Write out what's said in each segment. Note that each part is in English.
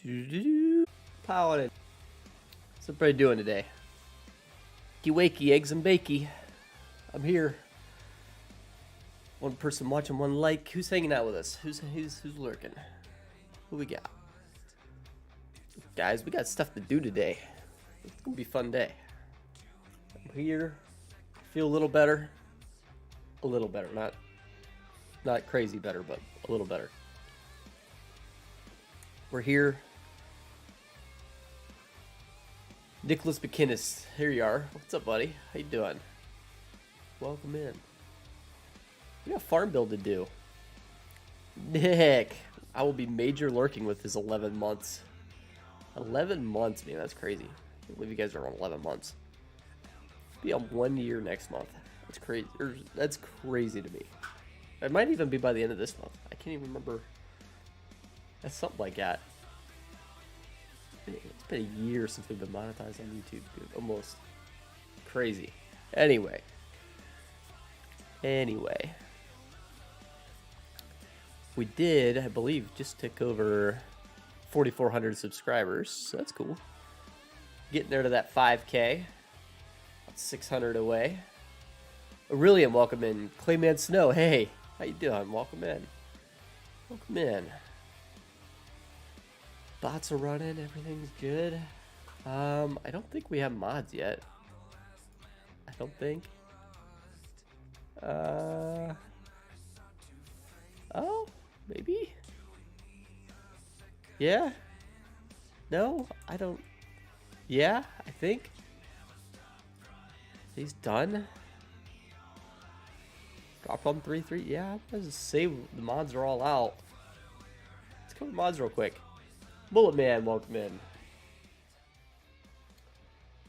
Piling in. What's everybody doing today? Wakey, eggs and bakey. I'm here. One person watching, one like. Who's hanging out with us? Who's lurking? Who we got? Guys, we got stuff to do today. It's gonna be a fun day. I'm here. Feel a little better. A little better, not crazy better, but a little better. We're here. Nicholas McInnes, here you are. What's up, buddy? How you doing? Welcome in. We got farm build to do. Nick, I will be major lurking with his 11 months. 11 months, man, that's crazy. I can't believe you guys are on 11 months. Be on 1 year next month. That's crazy. That's crazy to me. It might even be by the end of this month. I can't even remember. That's something like that. It's been a year since we've been monetized on YouTube, dude. Almost crazy. Anyway. We did, I believe, just tick over 4,400 subscribers. So that's cool. Getting there to that 5K. 600 away. Aurelian, welcome in. Clayman Snow, hey. How you doing? Welcome in. Welcome in. Bots are running. Everything's good. I don't think we have mods yet. I don't think. Oh, maybe. Yeah. No, I don't. Yeah, I think. He's done. Drop on 3-3. Yeah, let's just say the mods are all out. Let's cover mods real quick. Bullet Man, welcome in.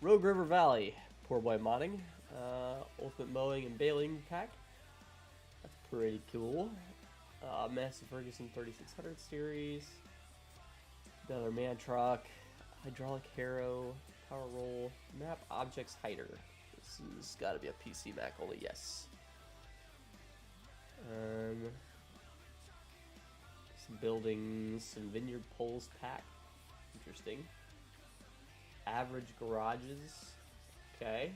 Rogue River Valley, poor boy modding. Ultimate mowing and baling pack. That's pretty cool. Massive Ferguson 3600 series. Another man truck. Hydraulic harrow. Power roll. Map objects hider. This has got to be a PC Mac only. Yes. Some buildings, some vineyard poles pack. Interesting. Average garages. Okay.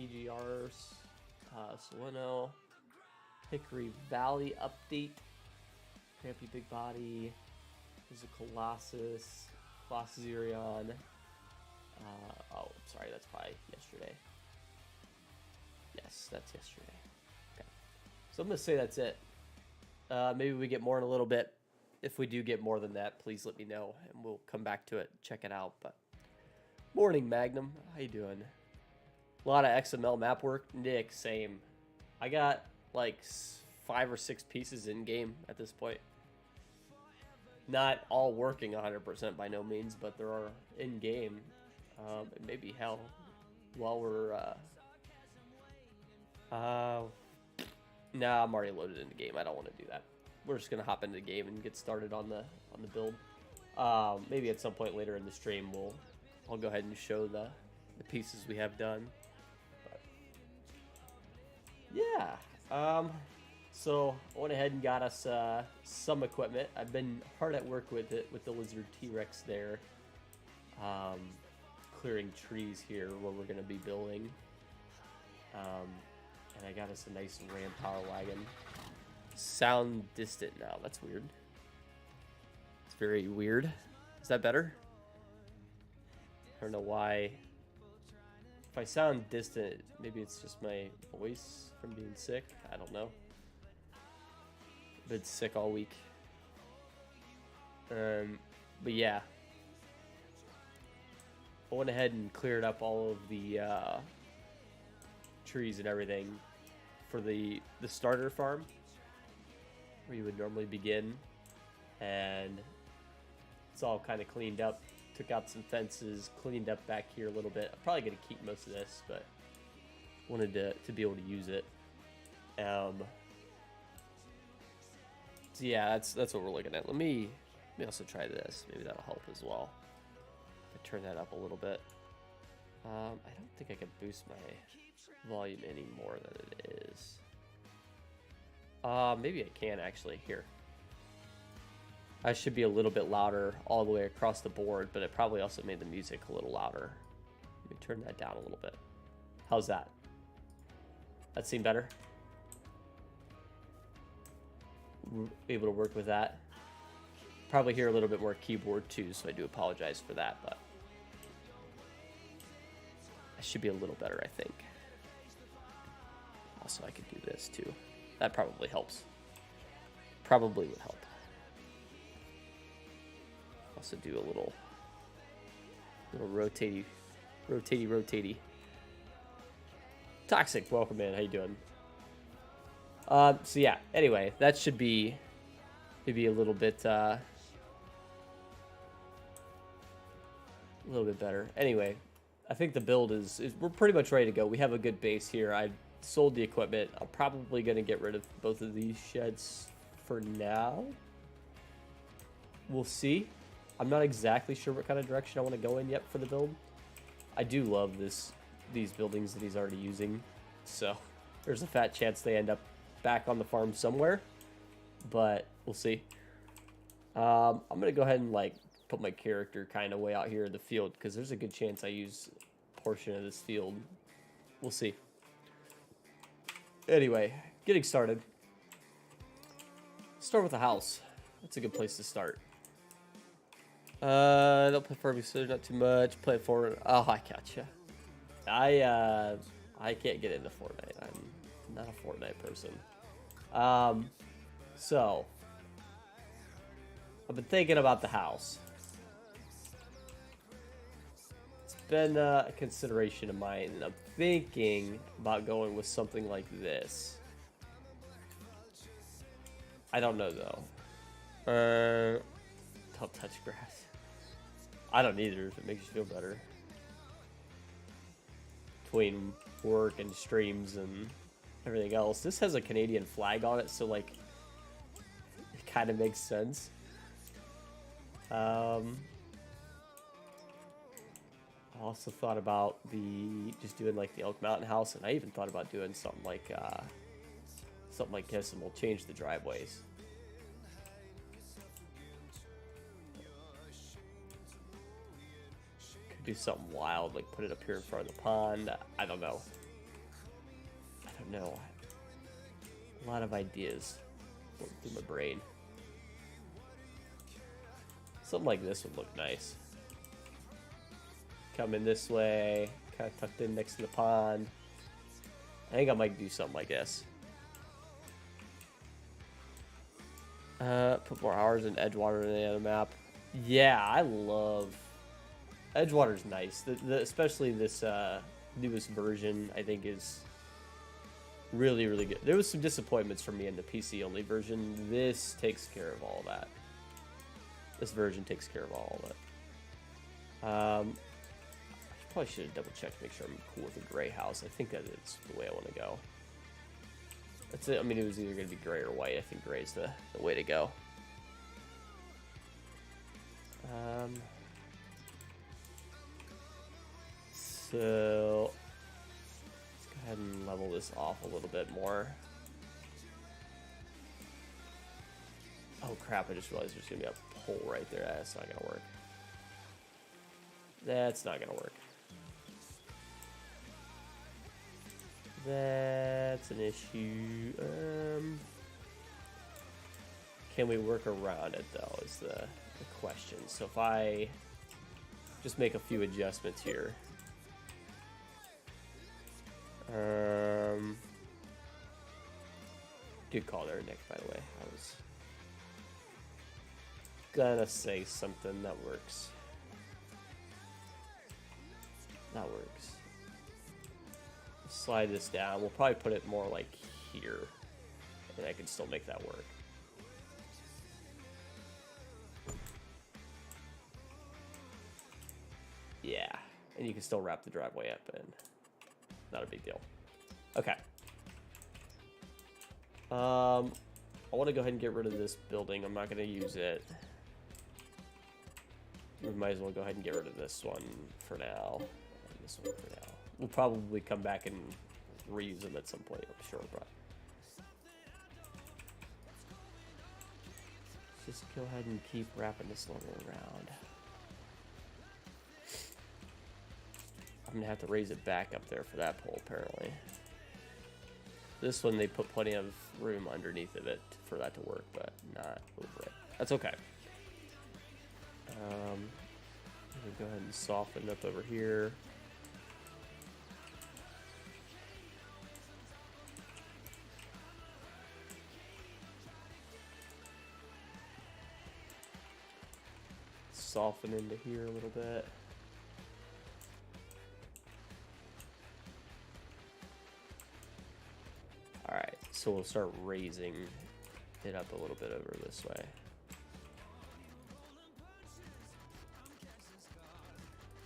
PGRs. Soleno. Hickory Valley update. Crampy Big Body. There's a Colossus. Colossus Urion. Oh, sorry, that's probably yesterday. Yes, that's yesterday. Okay. So I'm going to say that's it. Maybe we get more in a little bit. If we do get more than that, please let me know, and we'll come back to it, check it out. But morning, Magnum. How you doing? A lot of XML map work. Nick, same. I got like 5 or 6 pieces in game at this point. Not all working 100% by no means, but there are in game. And maybe hell, while we're nah, I'm already loaded into game. I don't want to do that. We're just gonna hop into the game and get started on the build. Maybe at some point later in the stream, I'll go ahead and show the pieces we have done. But yeah. So I went ahead and got us some equipment. I've been hard at work with it with the Lizard T-Rex there. Clearing trees here where we're gonna be building. And I got us a nice Ram Power Wagon. Sound distant now. That's weird. It's very weird. Is that better? I don't know why. If I sound distant, maybe it's just my voice from being sick. I don't know. I've been sick all week. But yeah. I went ahead and cleared up all of the trees and everything for the starter farm where you would normally begin, and it's all kind of cleaned up. Took out some fences, cleaned up back here a little bit. I'm probably going to keep most of this, but wanted to be able to use it. So yeah, that's what we're looking at. Let me also try this. Maybe that'll help as well. If I turn that up a little bit. I don't think I can boost my volume any more than it is. Maybe I can actually. Here. I should be a little bit louder all the way across the board, but it probably also made the music a little louder. Let me turn that down a little bit. How's that? That seem better? Able to work with that. Probably hear a little bit more keyboard too, so I do apologize for that, but I should be a little better, I think. Also, I could do this too. That probably helps. Probably would help. Also do a little rotatey. Toxic, welcome in. How you doing? So yeah. Anyway, that should be maybe a little bit better. Anyway, I think the build is we're pretty much ready to go. We have a good base here. I sold the equipment. I'm probably gonna get rid of both of these sheds for now. We'll see. I'm not exactly sure what kind of direction I want to go in yet for the build. I do love these buildings that he's already using, so there's a fat chance they end up back on the farm somewhere, but we'll see. I'm gonna go ahead and like put my character kind of way out here in the field because there's a good chance I use a portion of this field. We'll see. Anyway, getting started. Start with a house. That's a good place to start. I don't play Farming Simulator, not too much. Play Fortnite. Oh, I gotcha. I can't get into Fortnite. I'm not a Fortnite person. So I've been thinking about the house. It's been a consideration of mine, and I'm thinking about going with something like this. I don't know though. Don't touch grass. I don't either if it makes you feel better. Between work and streams and everything else. This has a Canadian flag on it, so like it kind of makes sense. I also thought about just doing like the Elk Mountain house, and I even thought about doing something like this, and we'll change the driveways. Could do something wild, like put it up here in front of the pond. I don't know. A lot of ideas going through my brain. Something like this would look nice. Come in this way, kind of tucked in next to the pond. I think I might do something like this. Put more hours in Edgewater than the other map. Yeah, I love Edgewater's nice. Especially this newest version, I think is really, really good. There was some disappointments for me in the PC only version. This takes care of all that. This version takes care of all of it. I probably should have double checked to make sure I'm cool with the gray house. I think that is the way I want to go. That's it. I mean, it was either going to be gray or white. I think gray is the way to go. So let's go ahead and level this off a little bit more. Oh crap, I just realized there's gonna be a pole right there. That's not gonna work. That's not gonna work. That's an issue. Can we work around it though is the question. So if I just make a few adjustments here. Good call there, Nick, by the way. I was gonna say something that works. That works. Slide this down. We'll probably put it more like here, and I can still make that work. Yeah, and you can still wrap the driveway up in. Not a big deal. Okay. I want to go ahead and get rid of this building. I'm not going to use it. We might as well go ahead and get rid of this one for now. And this one for now. We'll probably come back and reuse them at some point, I'm sure. But let's just go ahead and keep wrapping this one around. I'm gonna have to raise it back up there for that pole, apparently. This one, they put plenty of room underneath of it for that to work, but not over it. That's okay. I'm gonna go ahead and soften up over here. Soften into here a little bit. Alright, so we'll start raising it up a little bit over this way.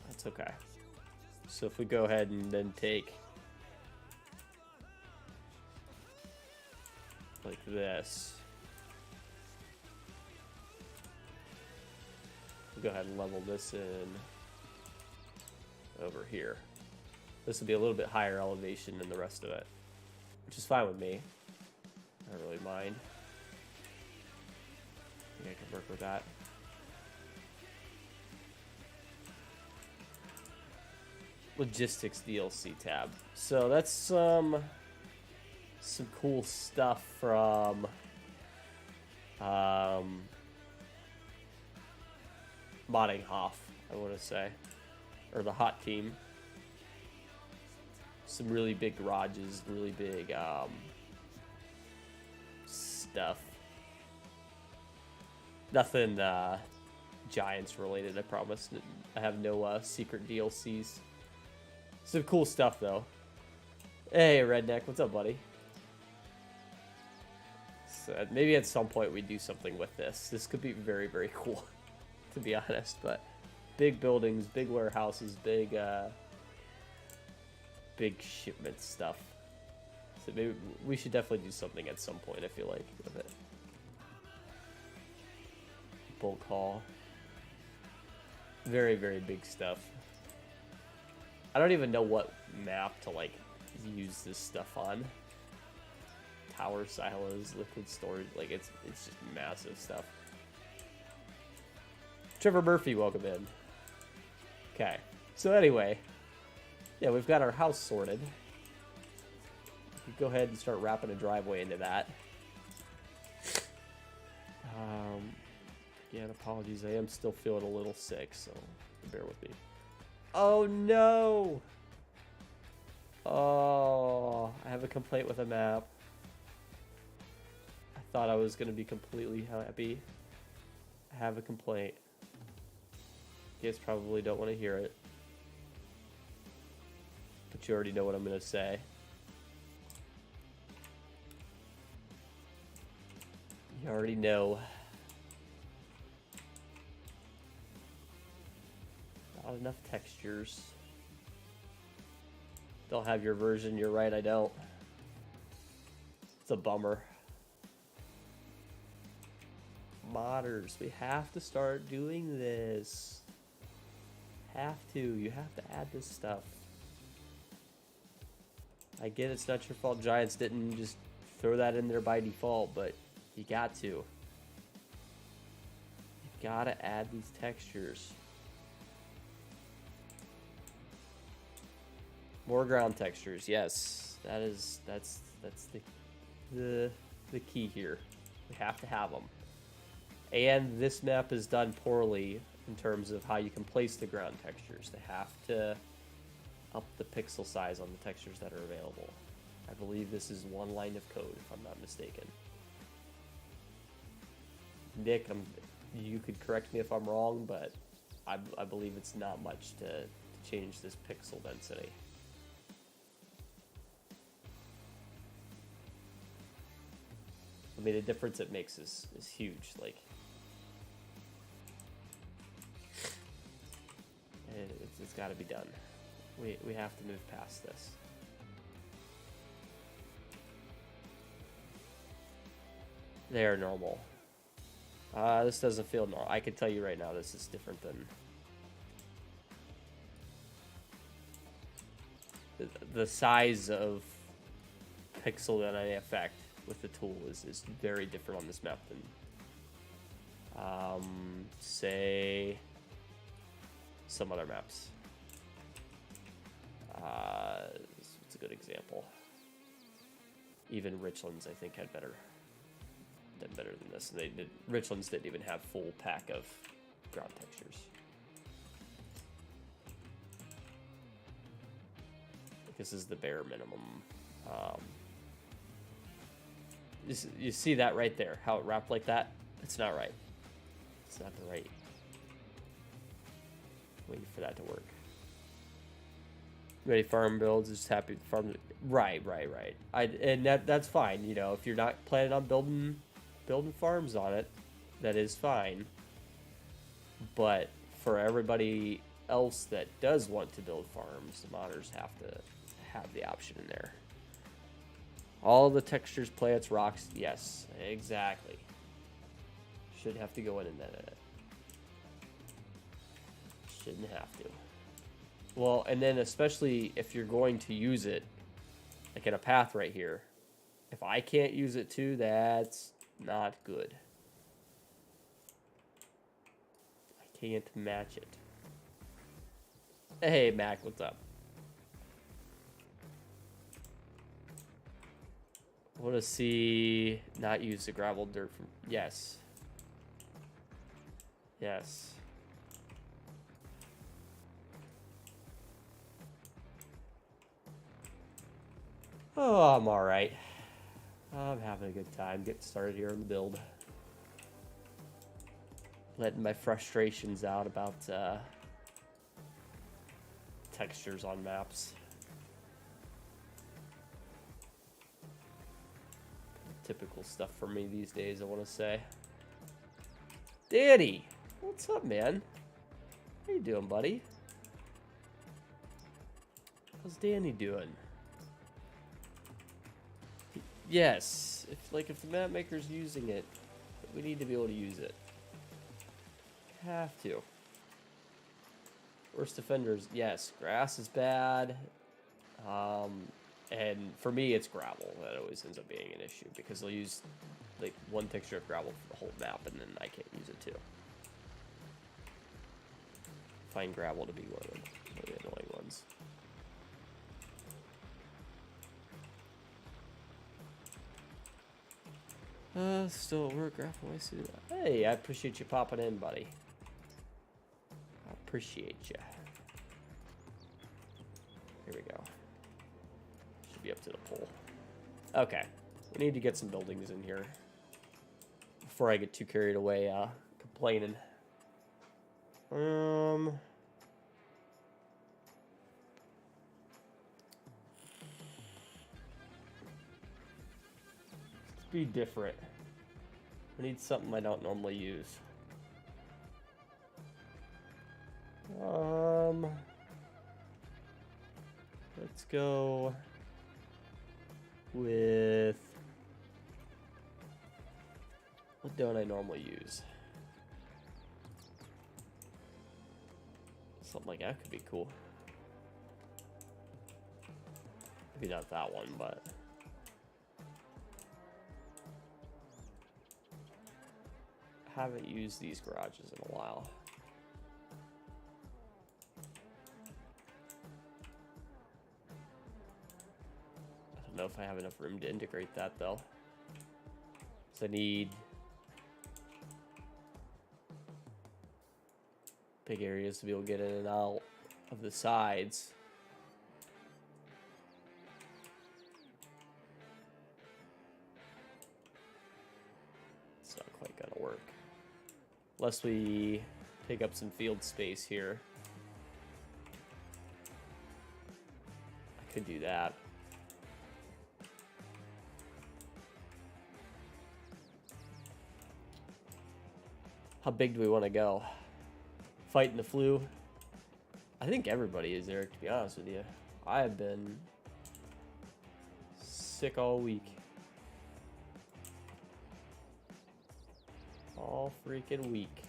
That's okay. So if we go ahead and then take like this, we'll go ahead and level this in over here. This will be a little bit higher elevation than the rest of it, which is fine with me. I don't really mind. I think I can work with that. Logistics DLC tab. So that's some cool stuff from Modding Hoff, I want to say, or the Hot Team. Some really big garages, really big stuff. Nothing Giants related, I promise. I have no secret DLCs. Some cool stuff though. Hey Redneck, what's up, buddy? So maybe at some point we do something with this. This could be very, very cool, to be honest. But big buildings, big warehouses, big shipment stuff. So maybe we should definitely do something at some point, I feel like, with it. Bulk haul. Very, very big stuff. I don't even know what map to like use this stuff on. Tower silos, liquid storage, like it's just massive stuff. Trevor Murphy, welcome in. Okay, so anyway, yeah, we've got our house sorted. We can go ahead and start wrapping a driveway into that. Again, apologies, I am still feeling a little sick, so bear with me. Oh no! Oh, I have a complaint with a map. I thought I was going to be completely happy. I have a complaint. You guys probably don't want to hear it, but you already know what I'm going to say. You already know. Not enough textures. Don't have your version, you're right, I don't. It's a bummer. Modders, we have to start doing this. You have to add this stuff. I get it's not your fault Giants didn't just throw that in there by default, but you got to. You gotta add these textures. More ground textures, yes. That's the key here. We have to have them. And this map is done poorly in terms of how you can place the ground textures. They have to up the pixel size on the textures that are available. I believe this is one line of code, if I'm not mistaken. Nick, you could correct me if I'm wrong, but I believe it's not much to change this pixel density. I mean, the difference it makes is huge. Like, it's got to be done. We have to move past this. They are normal. This doesn't feel normal. I can tell you right now, this is different than the size of pixel that I affect with the tool is very different on this map Say some other maps. It's a good example. Even Richlands, I think, had better than this. Richlands didn't even have full pack of ground textures. This is the bare minimum. You see that right there? How it wrapped like that? It's not right. It's not the right. Waiting for that to work. Ready farm builds, just happy with farm. Right. And that's fine. You know, if you're not planning on building farms on it, that is fine. But for everybody else that does want to build farms, the modders have to have the option in there. All the textures, plants, rocks, yes, exactly. Should have to go in and edit it. Shouldn't have to. Well, and then especially if you're going to use it, like in a path right here, if I can't use it too, that's not good. I can't match it. Hey, Mac, what's up? I want to see not use the gravel dirt from... Yes. Yes. Oh, I'm all right. I'm having a good time getting started here in the build. Letting my frustrations out about textures on maps. Typical stuff for me these days, I want to say. Danny, what's up, man? How you doing, buddy? How's Danny doing? Yes, if the map maker's using it, we need to be able to use it. Have to. Worst offenders, yes, grass is bad. And for me, it's gravel. That always ends up being an issue because they'll use like one texture of gravel for the whole map, and then I can't use it too. Find gravel to be one of the annoying ones. Still at work, gravel. Hey, I appreciate you popping in, buddy. I appreciate you. Here we go. Should be up to the pole. Okay, we need to get some buildings in here before I get too carried away complaining. Be different. I need something I don't normally use. Let's go with, what don't I normally use? Something like that could be cool. Maybe not that one, but I haven't used these garages in a while. I don't know if I have enough room to integrate that though. So I need big areas to be able to get in and out of the sides. It's not quite gonna work. Unless we take up some field space here. I could do that. How big do we want to go? Fighting the flu? I think everybody is there, to be honest with you. I have been sick all week. All freaking week.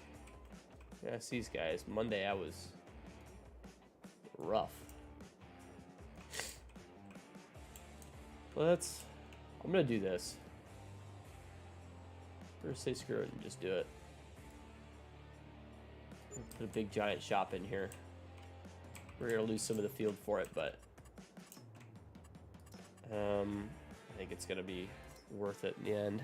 Yeah, see these guys. Monday I was rough. I'm gonna do this. First say screw it and just do it. Put a big giant shop in here. We're gonna lose some of the field for it, but I think it's gonna be worth it in the end.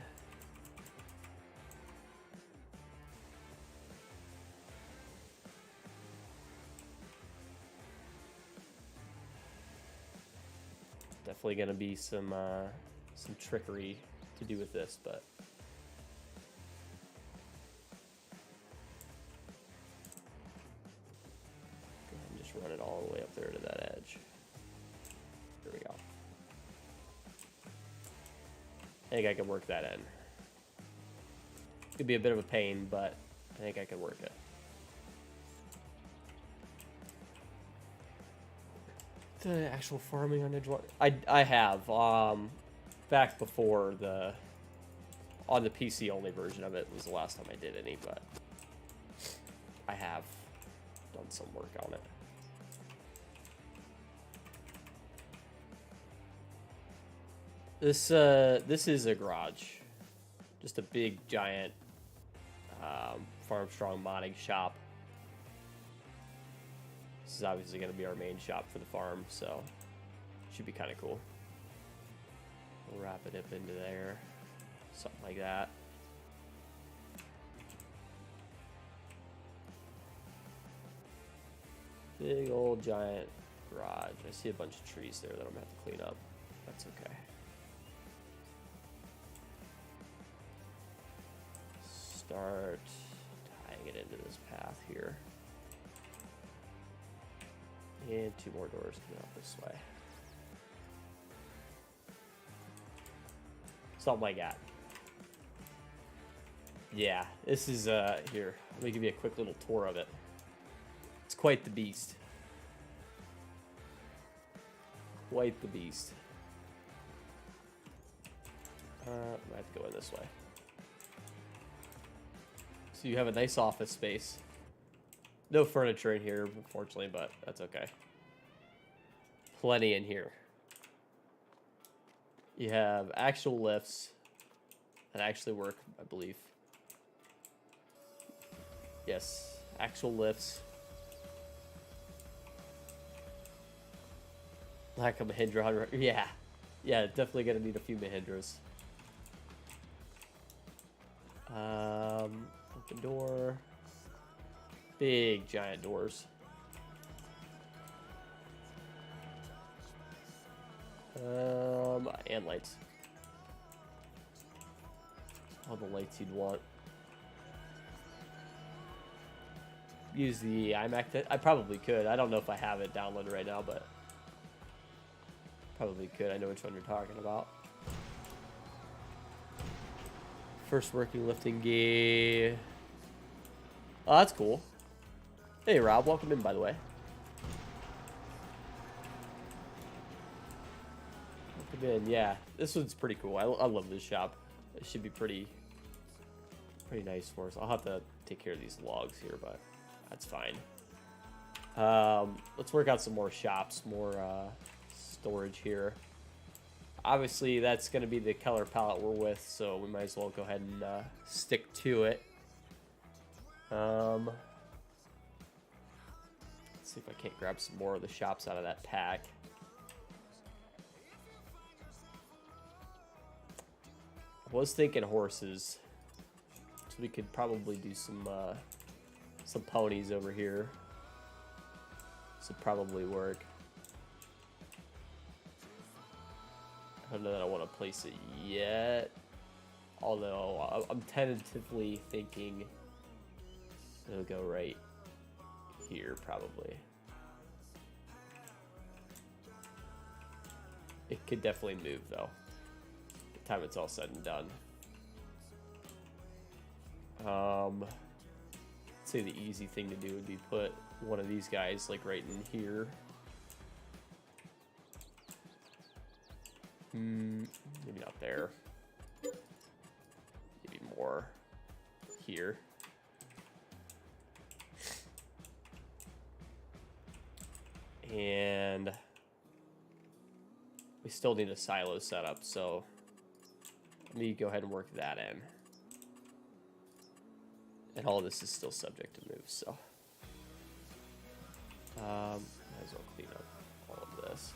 Definitely gonna be some trickery to do with this, but go ahead and just run it all the way up there to that edge. There we go. I think I can work that in. Could be a bit of a pain, but I think I can work it. The actual farming on Edgewater, I have back before on the PC only version of it was the last time I did any, but I have done some work on it. This is a garage, just a big giant Farm Strong modding shop. This is obviously going to be our main shop for the farm, so should be kind of cool. We'll wrap it up into there, something like that. Big old giant garage. I see a bunch of trees there that I'm going to have to clean up. That's okay. Start tying it into this path here. And 2 more doors coming out this way. Something like that. Yeah, this is, here, let me give you a quick little tour of it. It's quite the beast. Quite the beast. I have to go in this way. So you have a nice office space. No furniture in here, unfortunately, but that's okay. Plenty in here. You have actual lifts that actually work, I believe. Yes, actual lifts. Lack of Mahindra. Yeah. Yeah, definitely gonna need a few Mahindras. Open door. Big giant doors. And lights. All the lights you'd want. Use the iMac. I probably could. I don't know if I have it downloaded right now, but probably could. I know which one you're talking about. First working lifting gear. Oh, that's cool. Hey, Rob. Welcome in, by the way. Welcome in. Yeah, this one's pretty cool. I love this shop. It should be pretty nice for us. I'll have to take care of these logs here, but that's fine. Let's work out some more shops, more storage here. Obviously, that's going to be the color palette we're with, so we might as well go ahead and stick to it. Let's see if I can't grab some more of the shops out of that pack. I was thinking horses, so we could probably do some ponies over here. This would probably work. I don't know that I want to place it yet, although I'm tentatively thinking it'll go right here, probably. It could definitely move, though, by the time it's all said and done. I'd say the easy thing to do would be put one of these guys, like, right in here. Maybe not there. Maybe more here. And we still need a silo setup, so let me go ahead and work that in. And all this is still subject to move, so Might as well clean up all of this.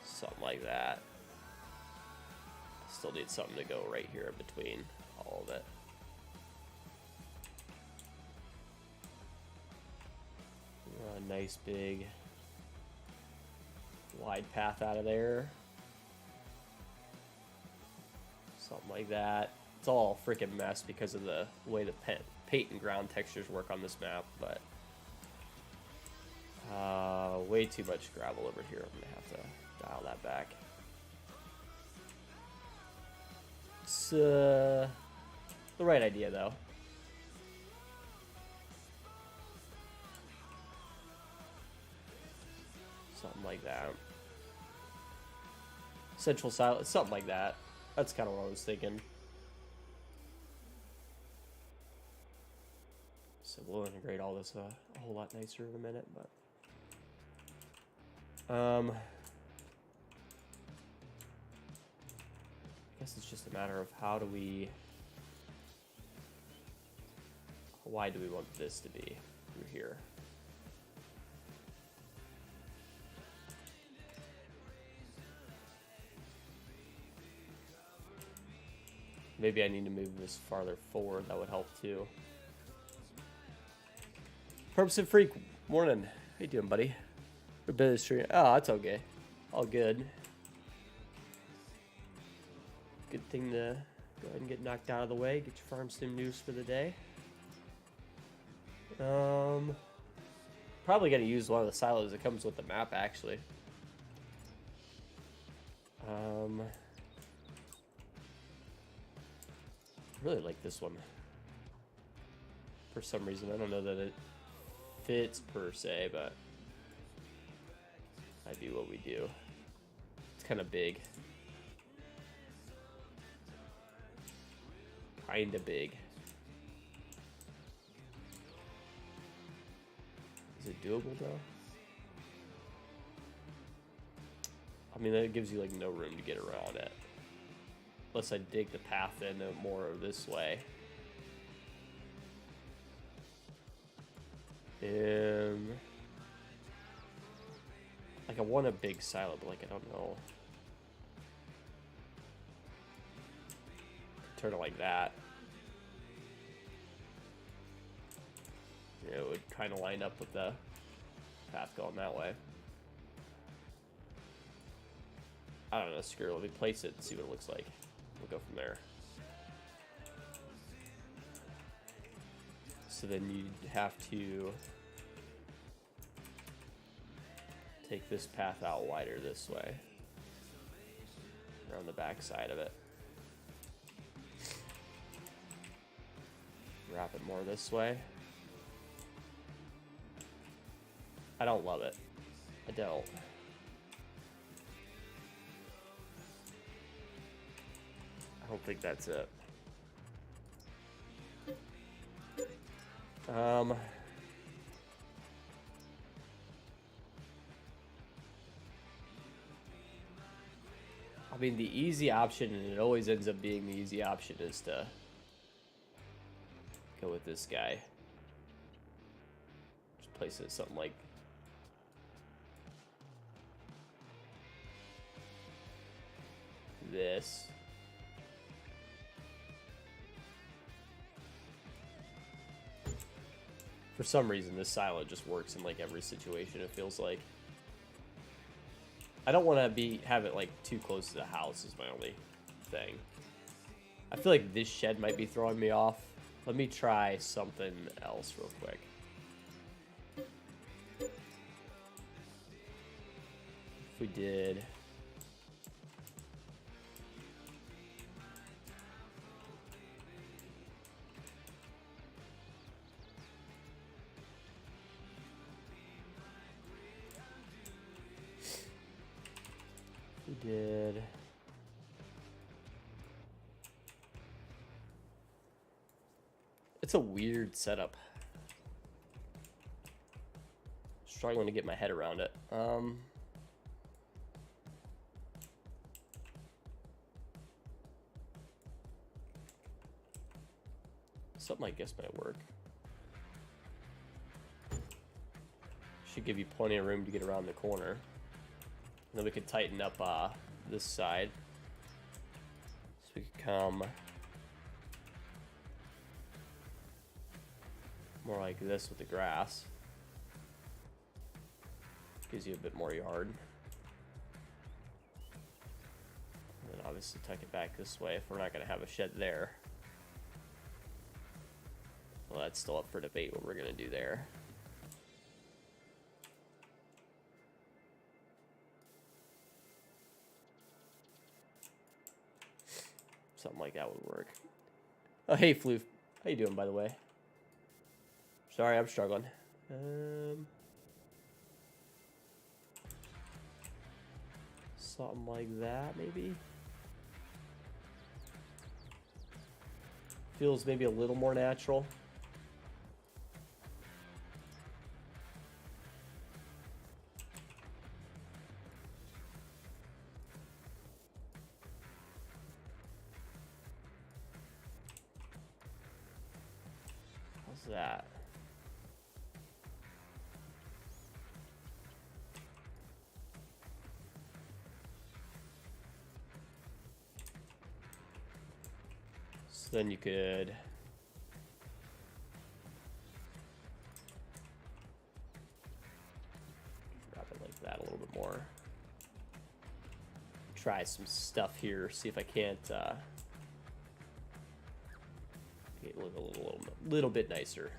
Something like that. Still need something to go right here in between all of it. A nice big wide path out of there. Something like that. It's all a freaking mess because of the way the paint and ground textures work on this map, but way too much gravel over here. I'm gonna have to dial that back. It's the right idea though. Something like that. Central silence, something like that. That's kind of what I was thinking. So we'll integrate all this a whole lot nicer in a minute, but I guess it's just a matter of how do we, why do we want this to be through here? Maybe I need to move this farther forward. That would help too. Purposive Freak, morning. How you doing, buddy? We're busy stream. Oh, that's okay. All good. Good thing to go ahead and get knocked out of the way. Get your farm sim news for the day. Probably gonna use one of the silos that comes with the map, actually. I really like this one. For some reason, I don't know that it fits per se, but I do what we do. It's kind of big. Kind of big. Is it doable though? I mean, that gives you like no room to get around it. Unless I dig the path in more this way. Like I want a big silo, but like I don't know. Turn it like that. Yeah, it would kind of line up with the path going that way. I don't know, screw it. Let me place it and see what it looks like. We'll go from there. So then you'd have to take this path out wider this way, around the back side of it. Wrap it more this way. I don't love it. I don't. I don't think that's it. I mean, the easy option, and it always ends up being the easy option, is to go with this guy. Just place it something like this. For some reason, this silo just works in like every situation, it feels like. I don't want to have it like too close to the house is my only thing. I feel like this shed might be throwing me off. Let me try something else real quick. If we did... did it's a weird setup. Struggling to get my head around it. Something I guess might work. Should give you plenty of room to get around the corner. And then we could tighten up this side. So we could come more like this with the grass. Gives you a bit more yard. And then obviously tuck it back this way if we're not going to have a shed there. Well, that's still up for debate what we're going to do there. Something like that would work. Oh, hey, Floof. How you doing, by the way? Sorry, I'm struggling. Something like that, maybe? Feels maybe a little more natural. How's that? So then you could wrap it like that a little bit more. Try some stuff here, see if I can't get it look a little bit nicer.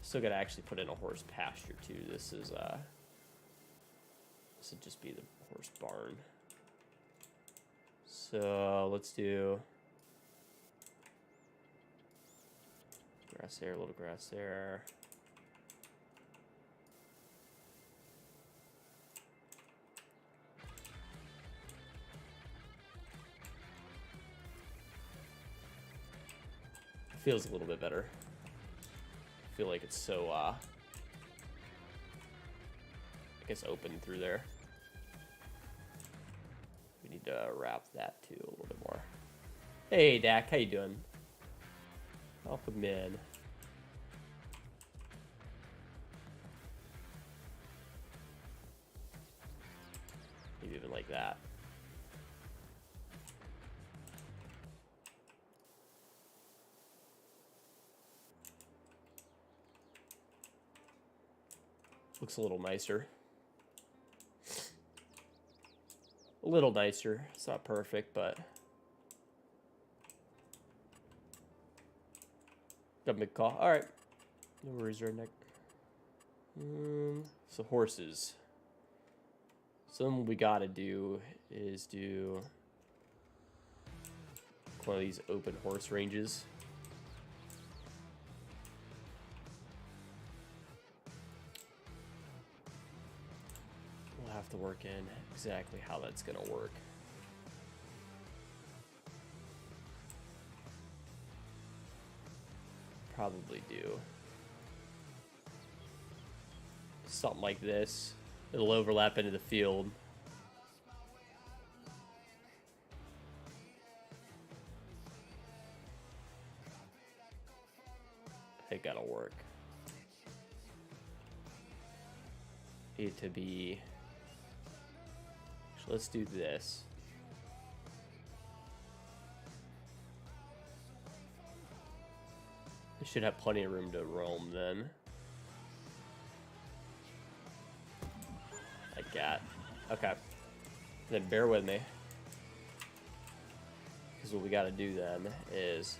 Still gotta actually put in a horse pasture too. This would just be the horse barn. So let's do grass there, a little grass there. Feels a little bit better. I feel like it's so I guess open through there. We need to wrap that too a little bit more. Hey Dak, how you doing? Welcome in. Maybe even like that. Looks a little nicer. A little nicer. It's not perfect, but got a big call. All right. No worries, redneck. So horses. Something we gotta do is do one of these open horse ranges. Have to work in exactly how that's gonna work. Probably do something like this. It'll overlap into the field. It gotta work. Need to be. Let's do this. We should have plenty of room to roam then. Like that. Okay. Then bear with me. Because what we gotta do then is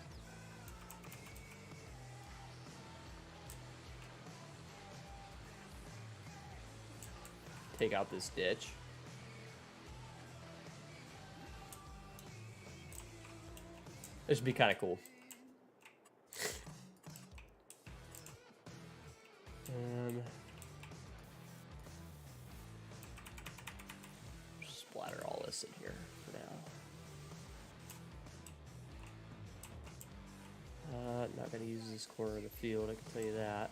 take out this ditch. This would be kind of cool. Just splatter all this in here for now. Not going to use this corner of the field, I can tell you that.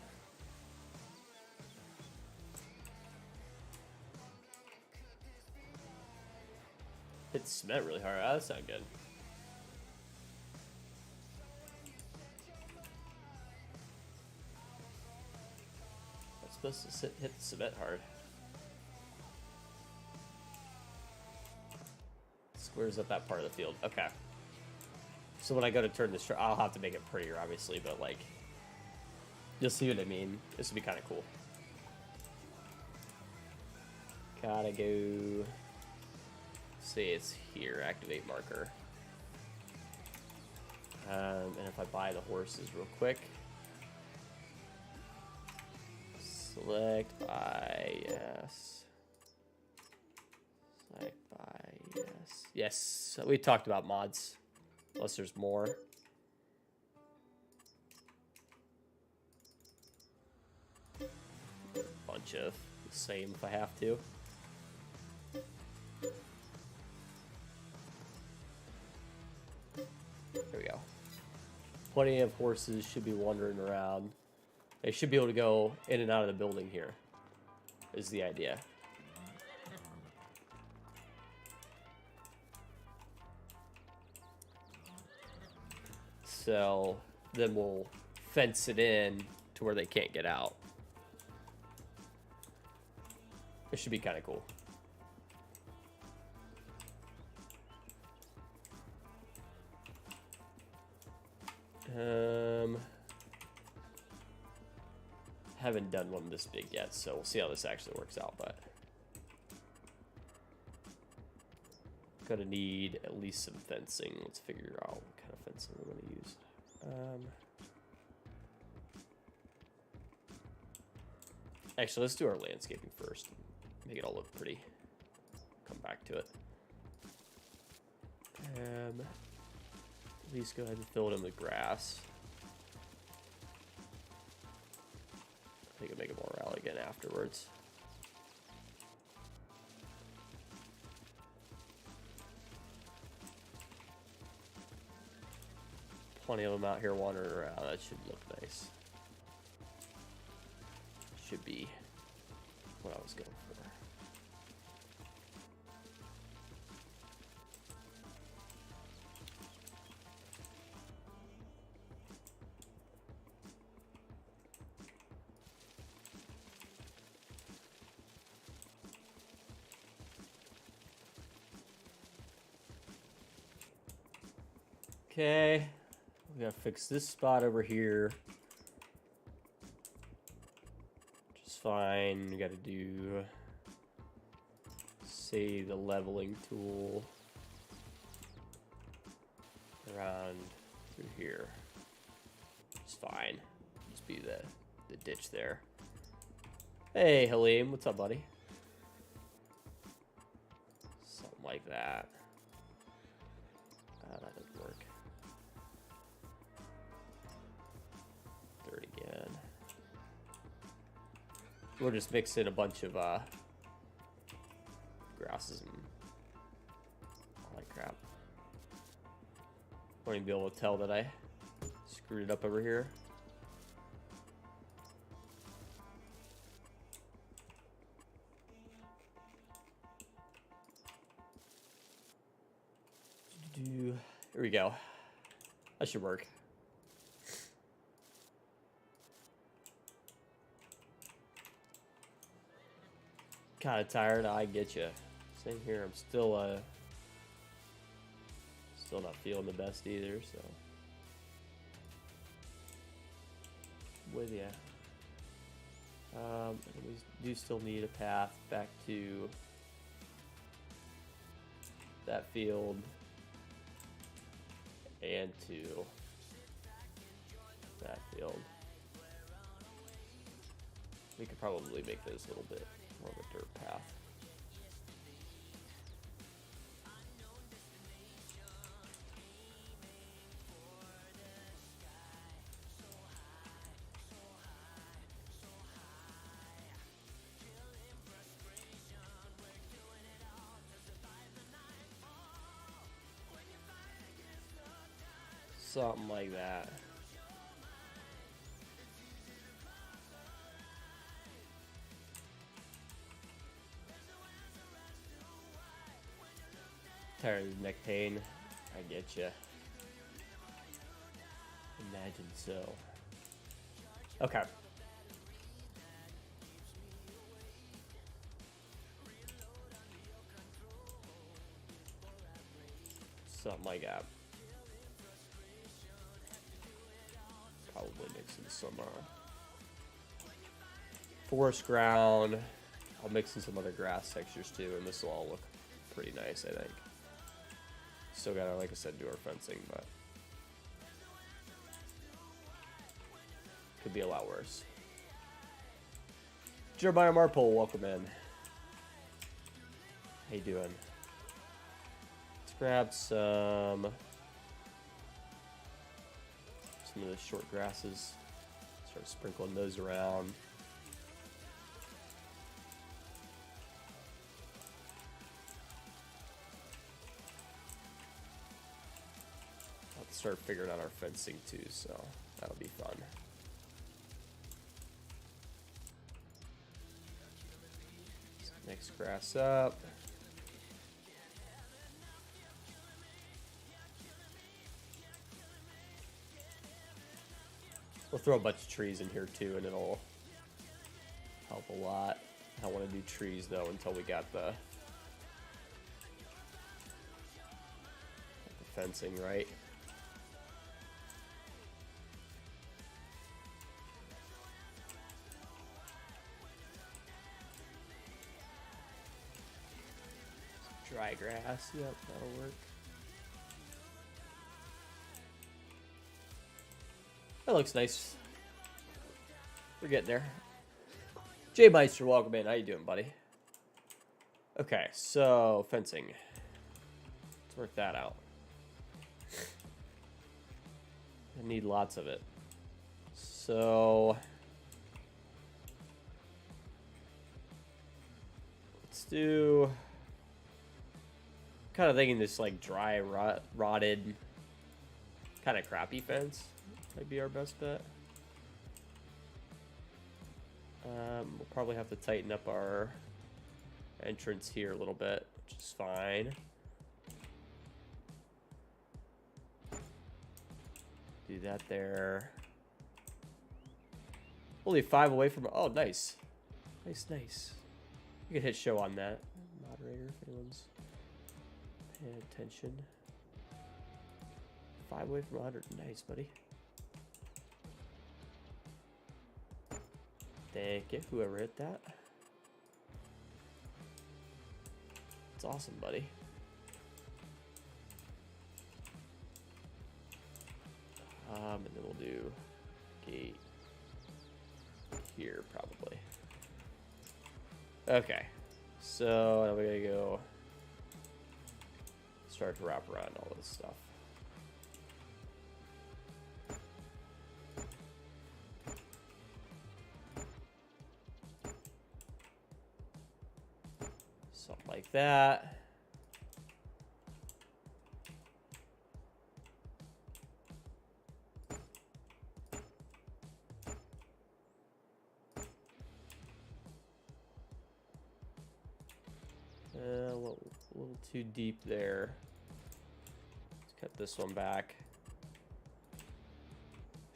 Hit cement really hard. Oh, that's not good. I'm supposed to hit the cement hard. Squares up that part of the field. Okay. So when I go to turn this, I'll have to make it prettier, obviously, but like, you'll see what I mean. This would be kind of cool. Gotta go. Say it's here. Activate marker. And if I buy the horses real quick, select buy, yes. Select buy, yes. Yes, we talked about mods. Unless there's more. Bunch of the same if I have to. There we go. Plenty of horses should be wandering around. They should be able to go in and out of the building here, is the idea. So then we'll fence it in to where they can't get out. It should be kind of cool. Haven't done one this big yet, so we'll see how this actually works out, but gonna need at least some fencing. Let's figure out what kind of fencing we're gonna use. Actually, let's do our landscaping first. Make it all look pretty. Come back to it. At least go ahead and fill it in with grass. I think I'll make it more elegant afterwards. Plenty of them out here wandering around. That should look nice. Should be what I was going for. Okay, we gotta fix this spot over here. Just fine. We gotta do, say, the leveling tool around through here. It's fine. Just be the ditch there. Hey, Halim, what's up, buddy? Something like that. That doesn't work. Third again. We'll just mix in a bunch of grasses and all that crap. Won't even be able to tell that I screwed it up over here. Here we go. That should work. Kind of tired. I get you. Same here. I'm still not feeling the best either. So with ya. We do still need a path back to that field and to that field. We could probably make this a little bit more of a dirt path. Something like that. Tired of neck pain. I get you. Imagine so. Okay. Something like that. Probably mixing some forest ground. I'll mix in some other grass textures too, and this will all look pretty nice, I think. Still gotta, like I said, do our fencing, but could be a lot worse. Jeremiah Marpole, welcome in. How you doing? Let's grab some of the short grasses. Start sprinkling those around. I'll start figuring out our fencing too, so that'll be fun. Next grass up. We'll throw a bunch of trees in here too, and it'll help a lot. I don't want to do trees though until we got the fencing right. Dry grass, yep, that'll work. That looks nice. We're getting there. Jay Meister, welcome in. How you doing, buddy? Okay, so fencing. Let's work that out. I need lots of it. So let's do. Kind of thinking this like dry, rotted, kind of crappy fence might be our best bet. We'll probably have to tighten up our entrance here a little bit, which is fine. Do that there. Only 5 away from. Oh, nice, nice. You can hit show on that, moderator, if anyone's paying attention. 5 away from 100. Nice, buddy. Thank you, whoever hit that. It's awesome, buddy. And then we'll do gate here, probably. Okay, so now we're gonna go start to wrap around all this stuff. Something like that. A little too deep there. Let's cut this one back.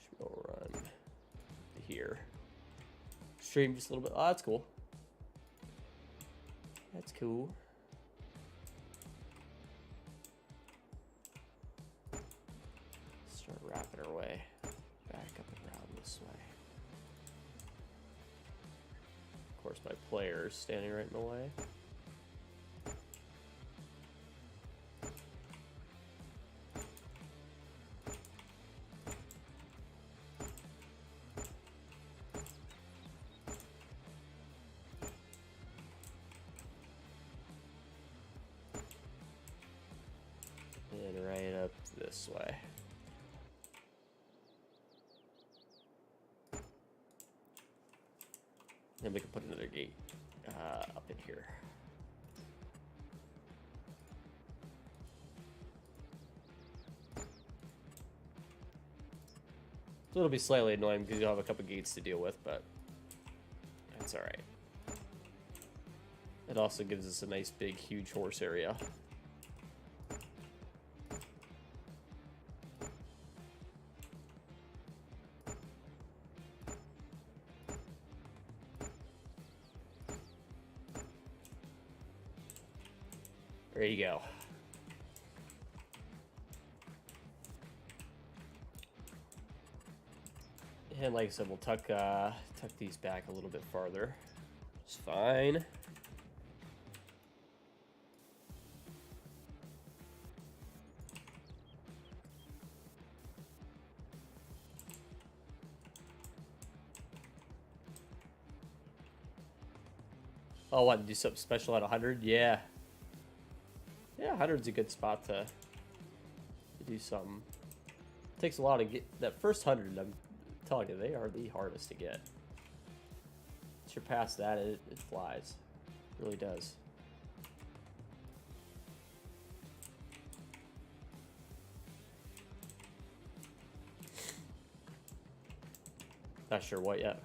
Should go run to here. Stream just a little bit. Oh, that's cool. That's cool. Start wrapping our way back up and around this way. Of course, my player is standing right in the way. And right up this way. Then we can put another gate up in here. So it'll be slightly annoying because you'll have a couple gates to deal with, but that's all right. It also gives us a nice big huge horse area. There you go. And like I said, we'll tuck these back a little bit farther. It's fine. Oh, what, to do something special at 100? Yeah. Yeah, 100's a good spot to do something. It takes a lot to get that first 100. I'm telling you, they are the hardest to get. Once you're past that, it flies. It really does. Not sure what yet.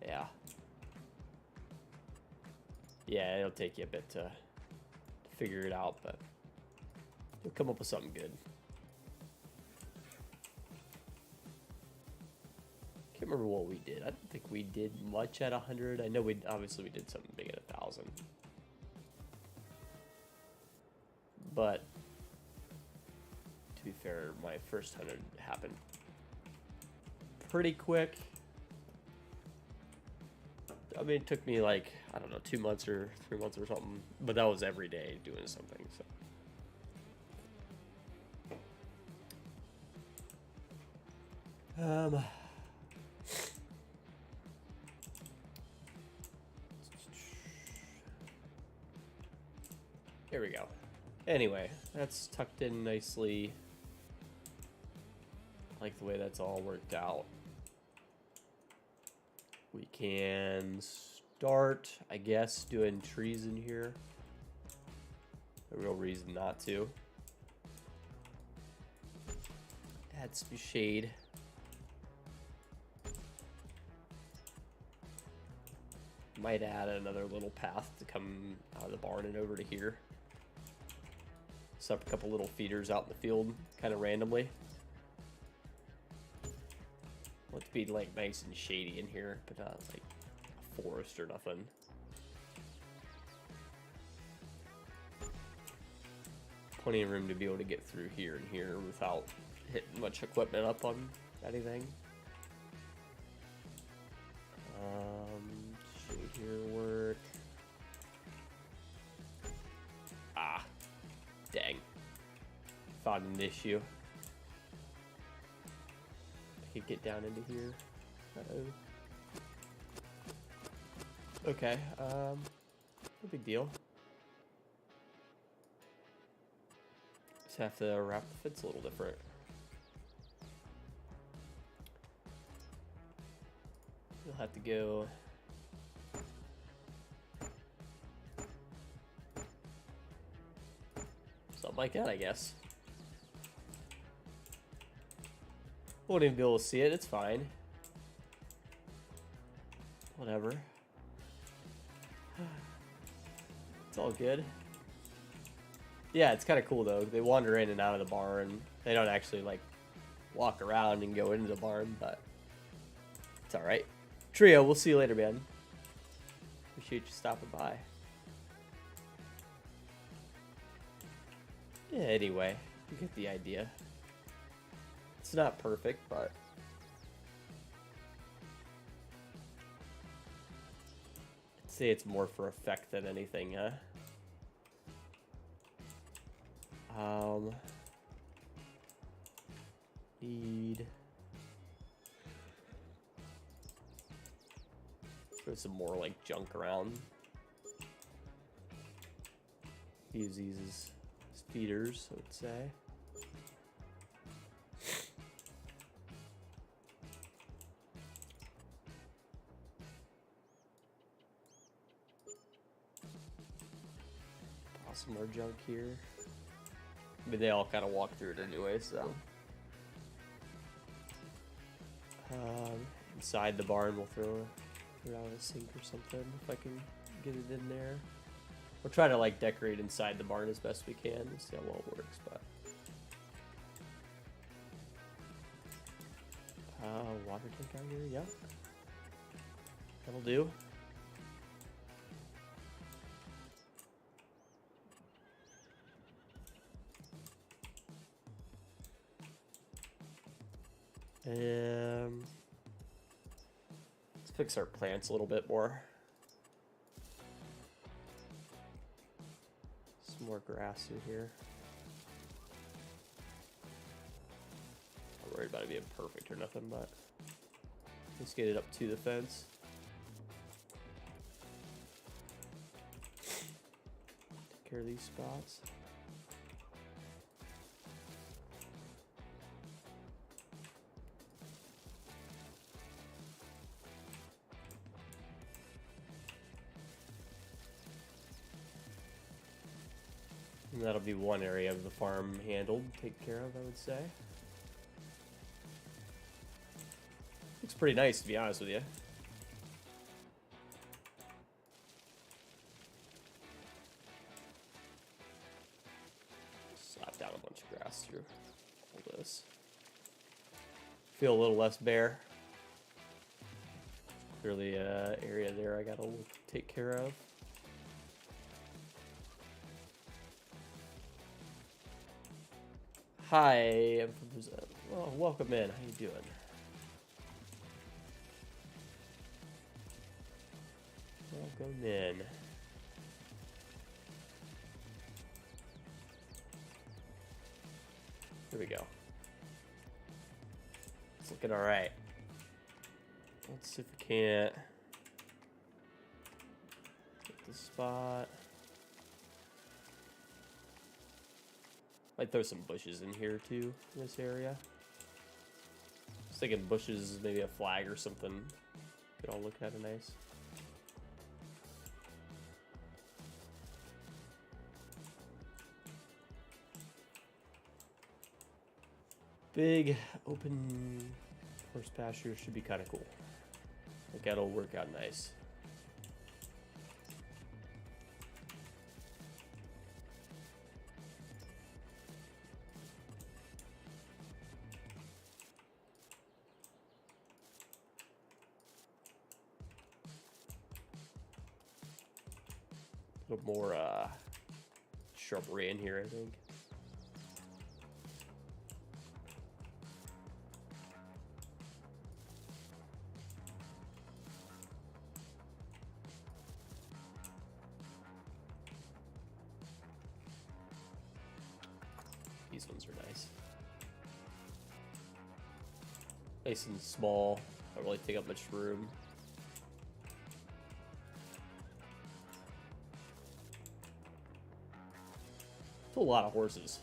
Yeah. Yeah, it'll take you a bit to figure it out, but you'll come up with something good. Can't remember what we did. I don't think we did much at 100. I know we obviously did something big at 1,000. But to be fair, my first 100 happened pretty quick. I mean, it took me like, I don't know, 2 months or 3 months or something. But that was every day doing something, so. Here we go. Anyway, that's tucked in nicely. I like the way that's all worked out. We can start, I guess, doing trees in here. No real reason not to. Add some shade. Might add another little path to come out of the barn and over to here. Set up a couple little feeders out in the field, kind of randomly. Want it to be like nice and shady in here, but not like a forest or nothing. Plenty of room to be able to get through here and here without hitting much equipment up on anything. Shade here work. Ah, dang. Found an issue. I could get down into here. Uh-oh. Okay, no big deal. Just have to wrap the fence a little different. You'll have to go something like that, I guess. Won't even be able to see it, it's fine. Whatever. It's all good. Yeah, it's kind of cool though. They wander in and out of the barn. They don't actually like walk around and go into the barn, but it's alright. Trio, we'll see you later, man. Appreciate you stopping by. Yeah, anyway, you get the idea. It's not perfect, but I'd say it's more for effect than anything, huh? Need throw some more like junk around. Use these as feeders, I would say. Toss some more junk here. I mean, they all kind of walk through it anyway, so. Inside the barn, we'll throw it out of a sink or something if I can get it in there. We'll try to like decorate inside the barn as best we can and see how well it works, but. Water tank out here, yeah. That'll do. Let's fix our plants a little bit more. Some more grass through here. Not worried about it being perfect or nothing, but let's get it up to the fence. Take care of these spots. And that'll be one area of the farm handled, taken care of, I would say. Looks pretty nice, to be honest with you. Slap down a bunch of grass through all this. Feel a little less bare. Clearly, area there I gotta take care of. Hi, I'm from Brazil. Oh, welcome in. How you doing? Welcome in. Here we go. It's looking all right. Let's see if we can't get the spot. Might throw some bushes in here too, in this area. I was thinking bushes, maybe a flag or something. Could all look kind of nice. Big open horse pasture should be kind of cool. Like that'll work out nice. A little more shrubbery in here, I think. These ones are nice. Nice and small. Don't really take up much room. It's a lot of horses.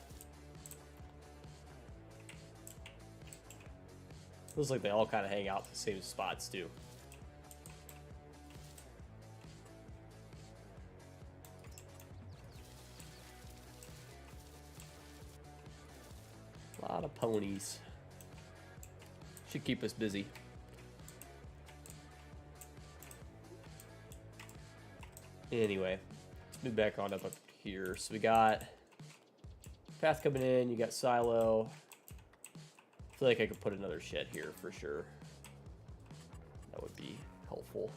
Feels like they all kind of hang out in the same spots too. A lot of ponies. Should keep us busy. Anyway, let's move back on up here. So we got path coming in, you got silo. I feel like I could put another shed here for sure. That would be helpful.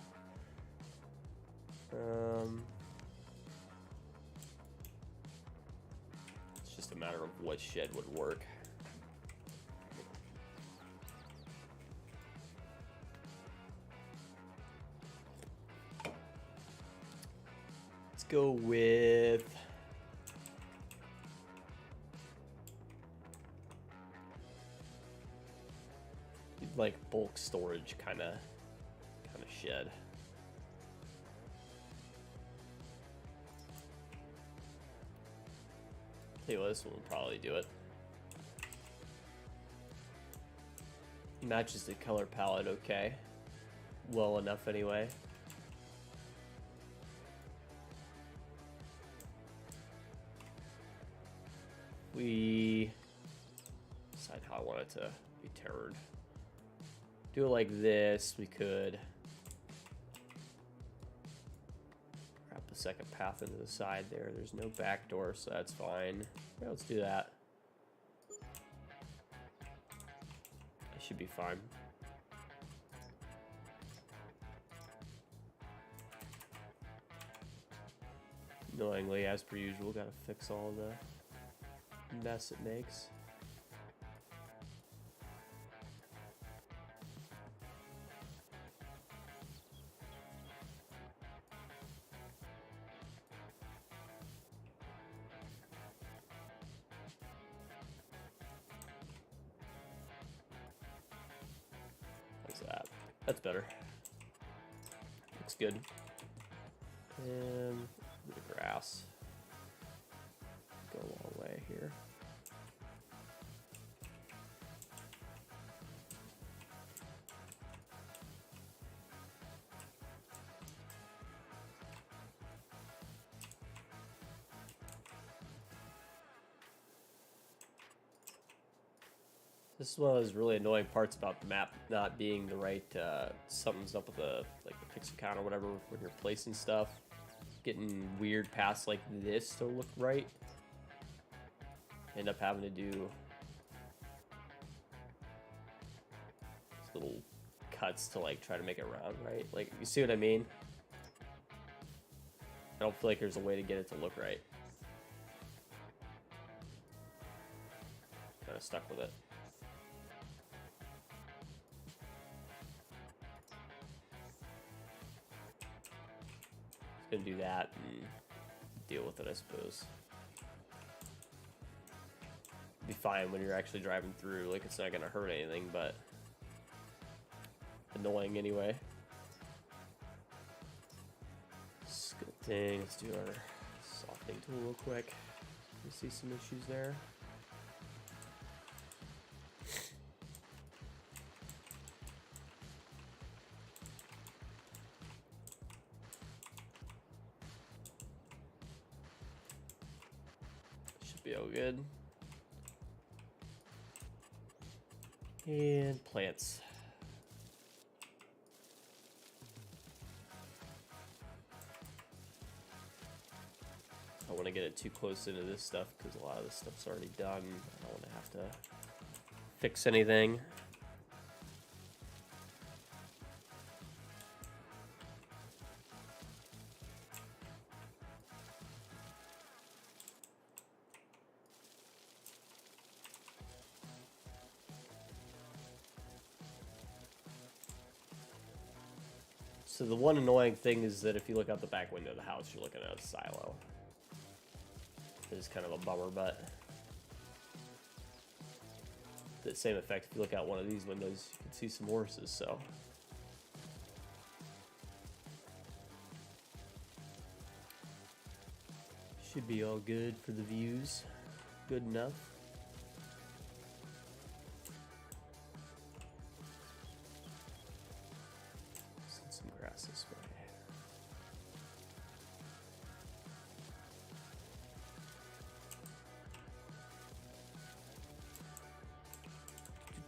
It's just a matter of what shed would work. Let's go with like bulk storage kind of shed. Tell you what, this one will probably do it. Matches the color palette okay. Well enough anyway. We decide how I want it to be tailored. Do it like this. We could wrap a second path into the side there. There's no back door, so that's fine. Yeah, let's do that. That should be fine. Annoyingly, as per usual, gotta fix all the mess it makes. That's better. Looks good. And a bit of grass. Go a long way here. This is one of those really annoying parts about the map not being the right, something's up with the pixel count or whatever when you're placing stuff. Getting weird paths like this to look right. End up having to do these little cuts to like try to make it round right. Like, you see what I mean? I don't feel like there's a way to get it to look right. Kind of stuck with it. Gonna do that and deal with it, I suppose. Be fine when you're actually driving through, like it's not gonna hurt anything, but annoying anyway. Sculpting, let's do our softening tool real quick. You see some issues there. Be all good. And plants. I don't want to get it too close into this stuff because a lot of this stuff's already done. I don't want to have to fix anything. So the one annoying thing is that if you look out the back window of the house, you're looking at a silo. It's kind of a bummer, but the same effect if you look out one of these windows, you can see some horses, so. Should be all good for the views. Good enough. Some grass this way.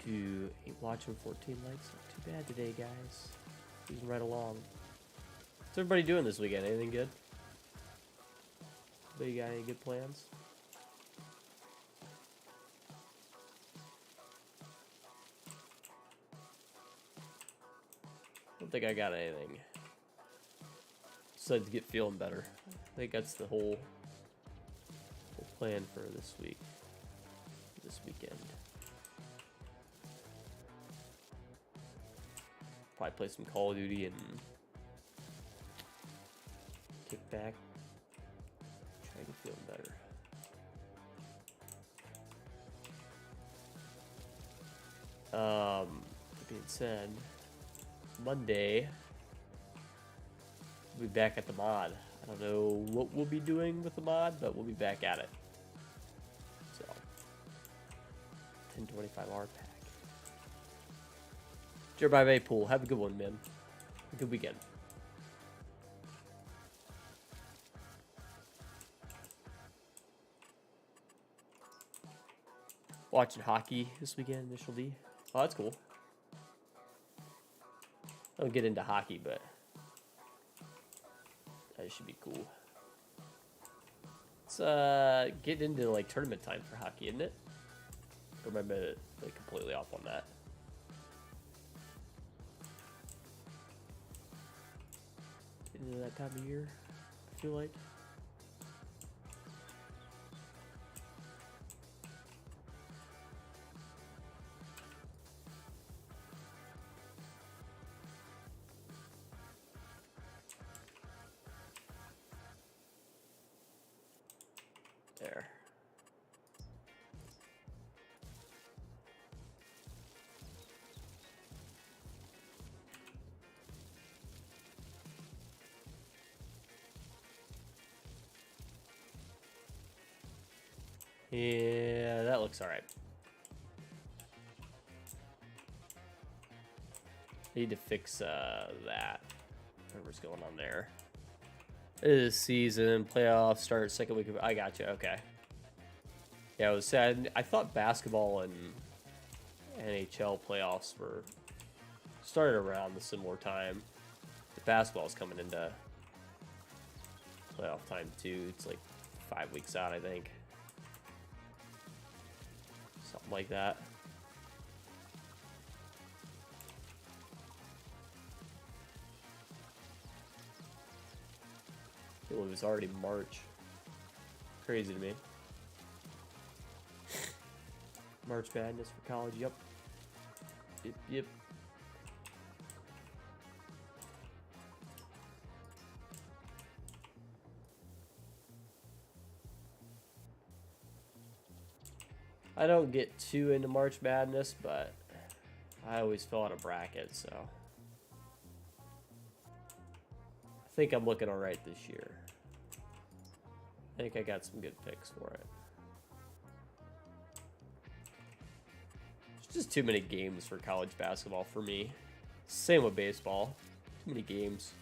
Ain't watching 14 likes. Not too bad today, guys. Moving right along. What's everybody doing this weekend? Anything good? Anybody got any good plans? I don't think I got anything. Besides to get feeling better. I think that's the whole plan for this week. This weekend. Probably play some Call of Duty and kick back. Try to get feeling better. That being said, Monday we'll be back at the mod. I don't know what we'll be doing with the mod, but we'll be back at it. So 1025R pack. Jeremy Pool, have a good one, man. A good weekend. Watching hockey this weekend, Initial D. Oh, that's cool. I don't get into hockey, but that should be cool. It's getting into like tournament time for hockey, isn't it? Or am I like completely off on that? Into that time of year, I feel like. There. Yeah, that looks all right. Need to fix that. Whatever's going on there. It is season, playoffs start second week of. I got you. Okay. Yeah, it was sad. I thought basketball and NHL playoffs were started around the similar time. The basketball's coming into playoff time too. It's like 5 weeks out, I think. Something like that. It was already March. Crazy to me. March Madness for college. Yep. Yep. I don't get too into March Madness, but I always fill out a bracket, so I think I'm looking all right this year. I think I got some good picks for it. There's just too many games for college basketball for me. Same with baseball. Too many games.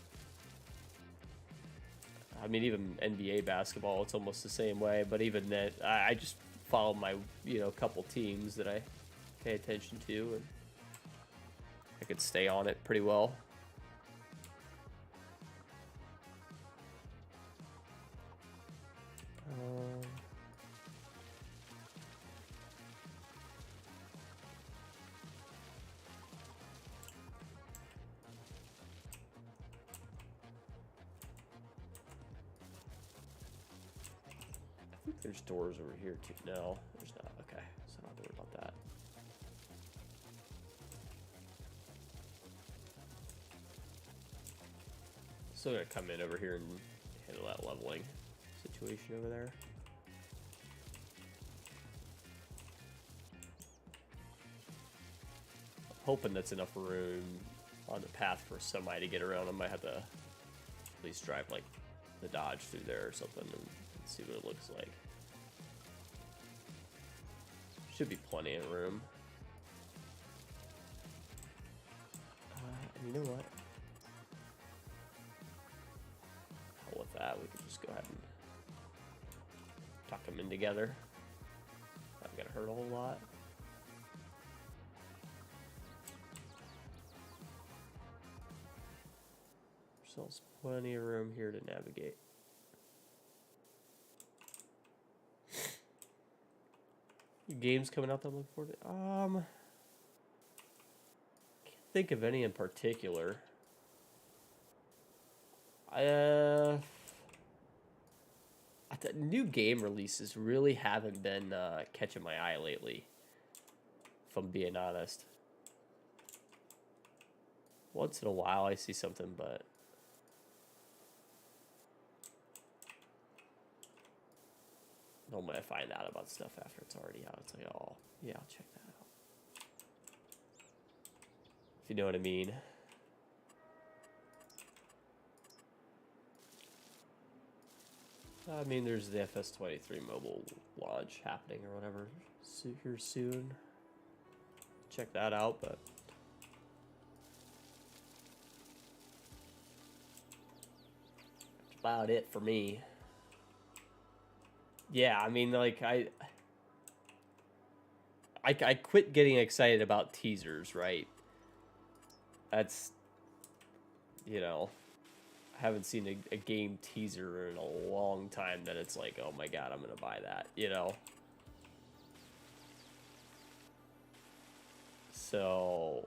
I mean, even NBA basketball, it's almost the same way. But even then, I just follow my, couple teams that I pay attention to, and I could stay on it pretty well. I think there's doors over here too. No, there's not. Okay, so I don't have to worry about that. Still gonna come in over here and handle that leveling situation over there. I'm hoping that's enough room on the path for somebody to get around. I might have to at least drive like the Dodge through there or something and see what it looks like. Should be plenty of room. And you know what? Hell with that. We could just go ahead and tuck them in together. Not gonna hurt a whole lot. There's plenty of room here to navigate. Games coming out that I'm looking forward to? Can't think of any in particular. New game releases really haven't been catching my eye lately, if I'm being honest. Once in a while I see something, but normally I find out about stuff after it's already out. It's like, oh, yeah, I'll check that out. If you know what I mean. I mean, there's the FS23 mobile launch happening or whatever here soon. Check that out, but that's about it for me. Yeah, I mean, like, I quit getting excited about teasers, right? That's, I haven't seen a game teaser in a long time that it's like, oh my god, I'm gonna buy that, So,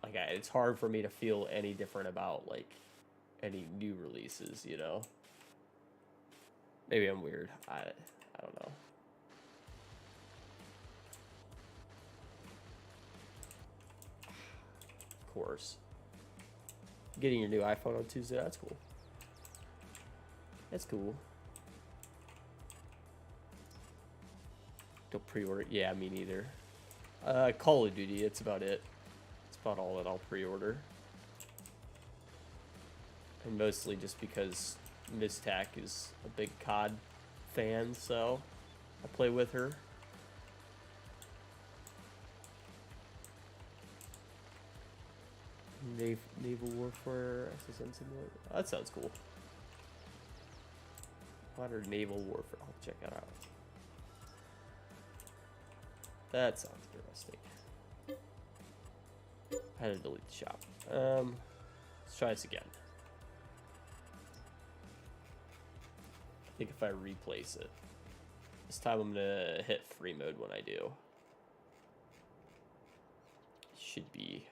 like, it's hard for me to feel any different about, like, any new releases, Maybe I'm weird. I don't know. Of course. Getting your new iPhone on Tuesday, that's cool. That's cool. Don't pre-order. Yeah, me neither. Call of Duty, it's about it. It's about all that I'll pre-order. And mostly just because Miss Tack is a big COD fan, so I play with her. Naval Warfare SSN Simulator. Oh, that sounds cool. Modern Naval Warfare. I'll check that out. That sounds interesting. I had to delete the shop. Let's try this again. I think if I replace it, this time I'm gonna hit free mode when I do. Should be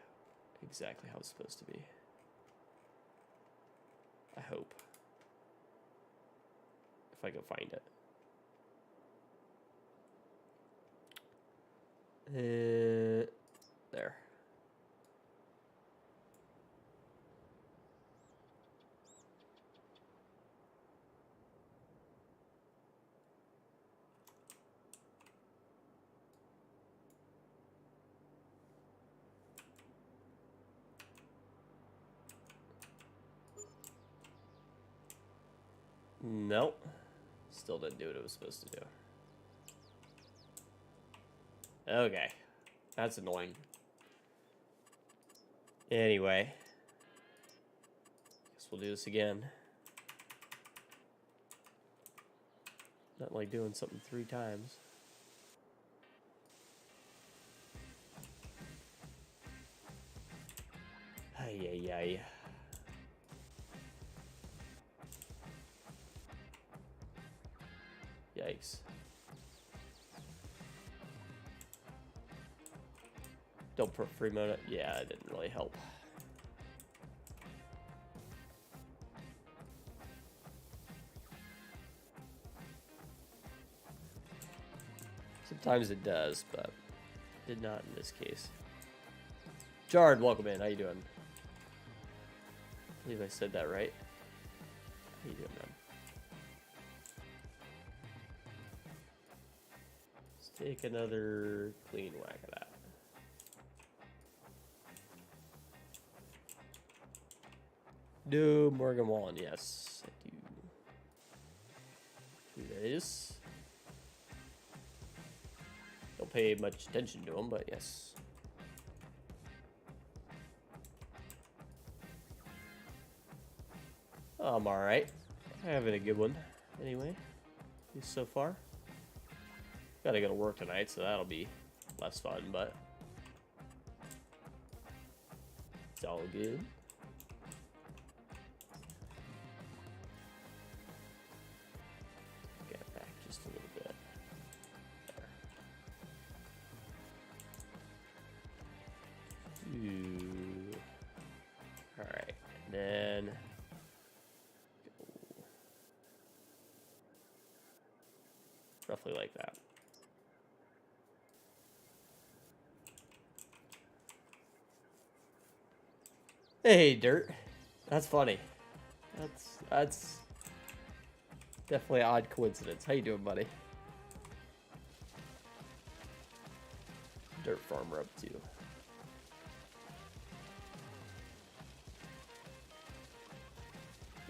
exactly how it's supposed to be. I hope. If I can find it. There. Nope. Still didn't do what it was supposed to do. Okay. That's annoying. Anyway. Guess we'll do this again. Not like doing something 3 times. Ay, ay, ay. Yikes. Don't put free mode. Yeah, it didn't really help. Sometimes it does, but did not in this case. Jared, welcome in. How you doing? I believe I said that right. How you doing, man? Let's take another clean whack of that. No, Morgan Wallen, yes, I do. Do this. Don't pay much attention to them, but yes. I'm alright. I'm having a good one, anyway. At least so far. Gotta go to work tonight, so that'll be less fun, but it's all good. Get it back just a little bit. There. Ooh. Alright, and then roughly like that. Hey, Dirt. That's funny. That's definitely an odd coincidence. How you doing, buddy? Dirt Farmer up to.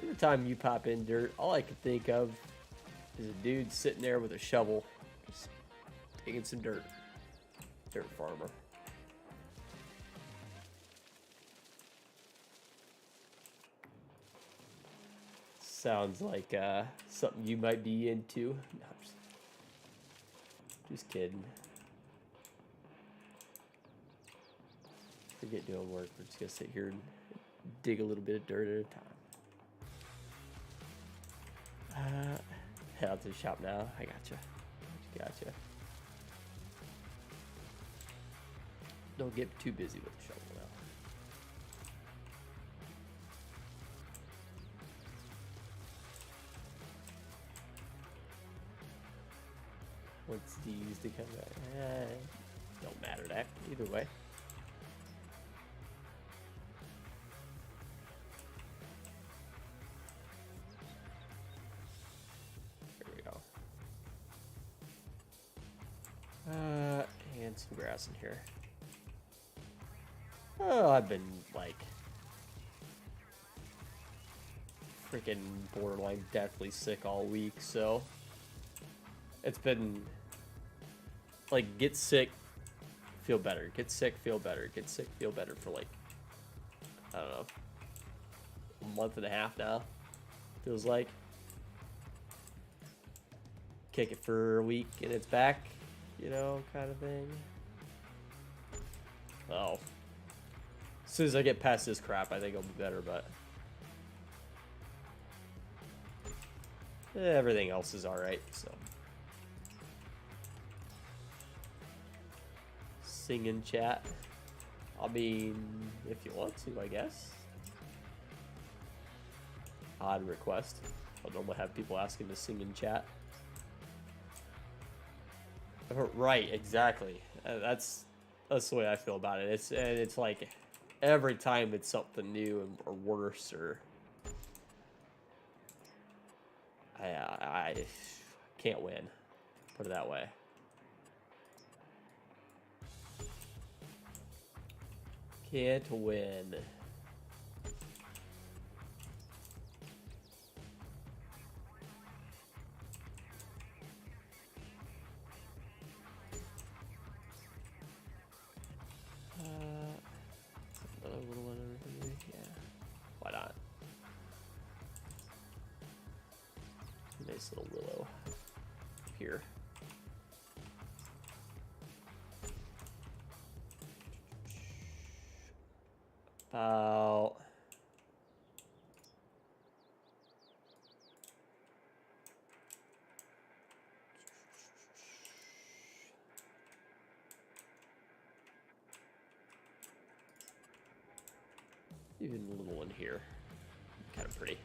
Every time you pop in, Dirt, all I can think of is a dude sitting there with a shovel, just taking some dirt. Dirt Farmer. Sounds like something you might be into. No, just kidding. Forget doing work. We're just gonna sit here and dig a little bit of dirt at a time. Head out to the shop now. I gotcha. Gotcha. Don't get too busy with the shovel now. What's these to come back? Don't matter that either way. There we go. And some grass in here. Oh, I've been like freaking borderline deathly sick all week, so it's been like get sick, feel better, get sick, feel better, get sick, feel better for like I don't know, a month and a half now, feels like. Kick it for a week and it's back, you know, kind of thing. Oh. As soon as I get past this crap, I think I'll be better, but everything else is alright, so. Sing in chat. I mean, if you want to, I guess. Odd request. I normally have people asking to sing in chat. Right, exactly. That's the way I feel about it. It's like every time it's something new or worse, or I can't win. Put it that way. Can't win. Another little one over here. Yeah. Why not? Nice little willow here. About even a little one here. Kind of pretty.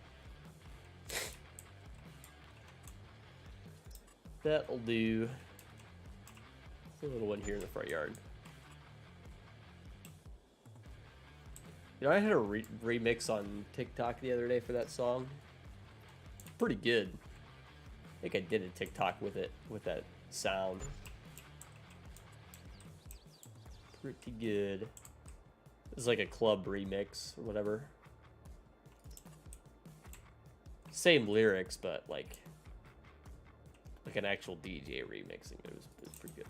That'll do. A little one here in the front yard. You know, I had a remix on TikTok the other day for that song. Pretty good. I think I did a TikTok with it, with that sound. Pretty good. It's like a club remix or whatever. Same lyrics, but like an actual DJ remixing. It was pretty good.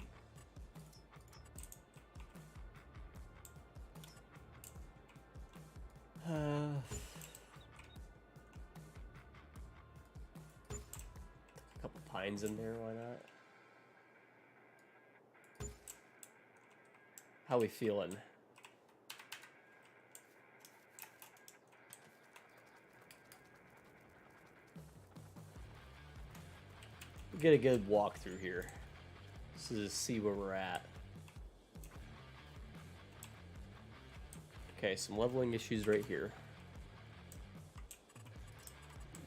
A couple pines in there, why not? How we feeling? We'll get a good walk through here. So to see where we're at. Okay, some leveling issues right here.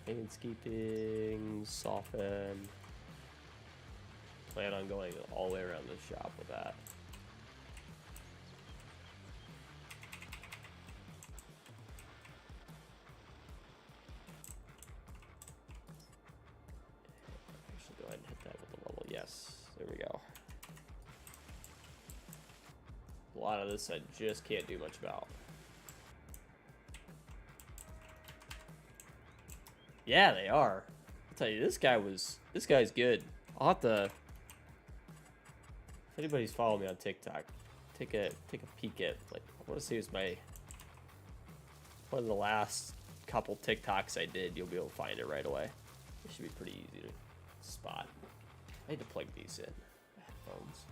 Landscaping, soften. Plan on going all the way around the shop with that. Actually, go ahead and hit that with the level. Yes, there we go. A lot of this I just can't do much about. Yeah, they are. I'll tell you, this guy's good. I'll have to, if anybody's following me on TikTok, take a peek at, like, I want to say it was one of the last couple TikToks I did. You'll be able to find it right away. It should be pretty easy to spot. I need to plug these in. Headphones.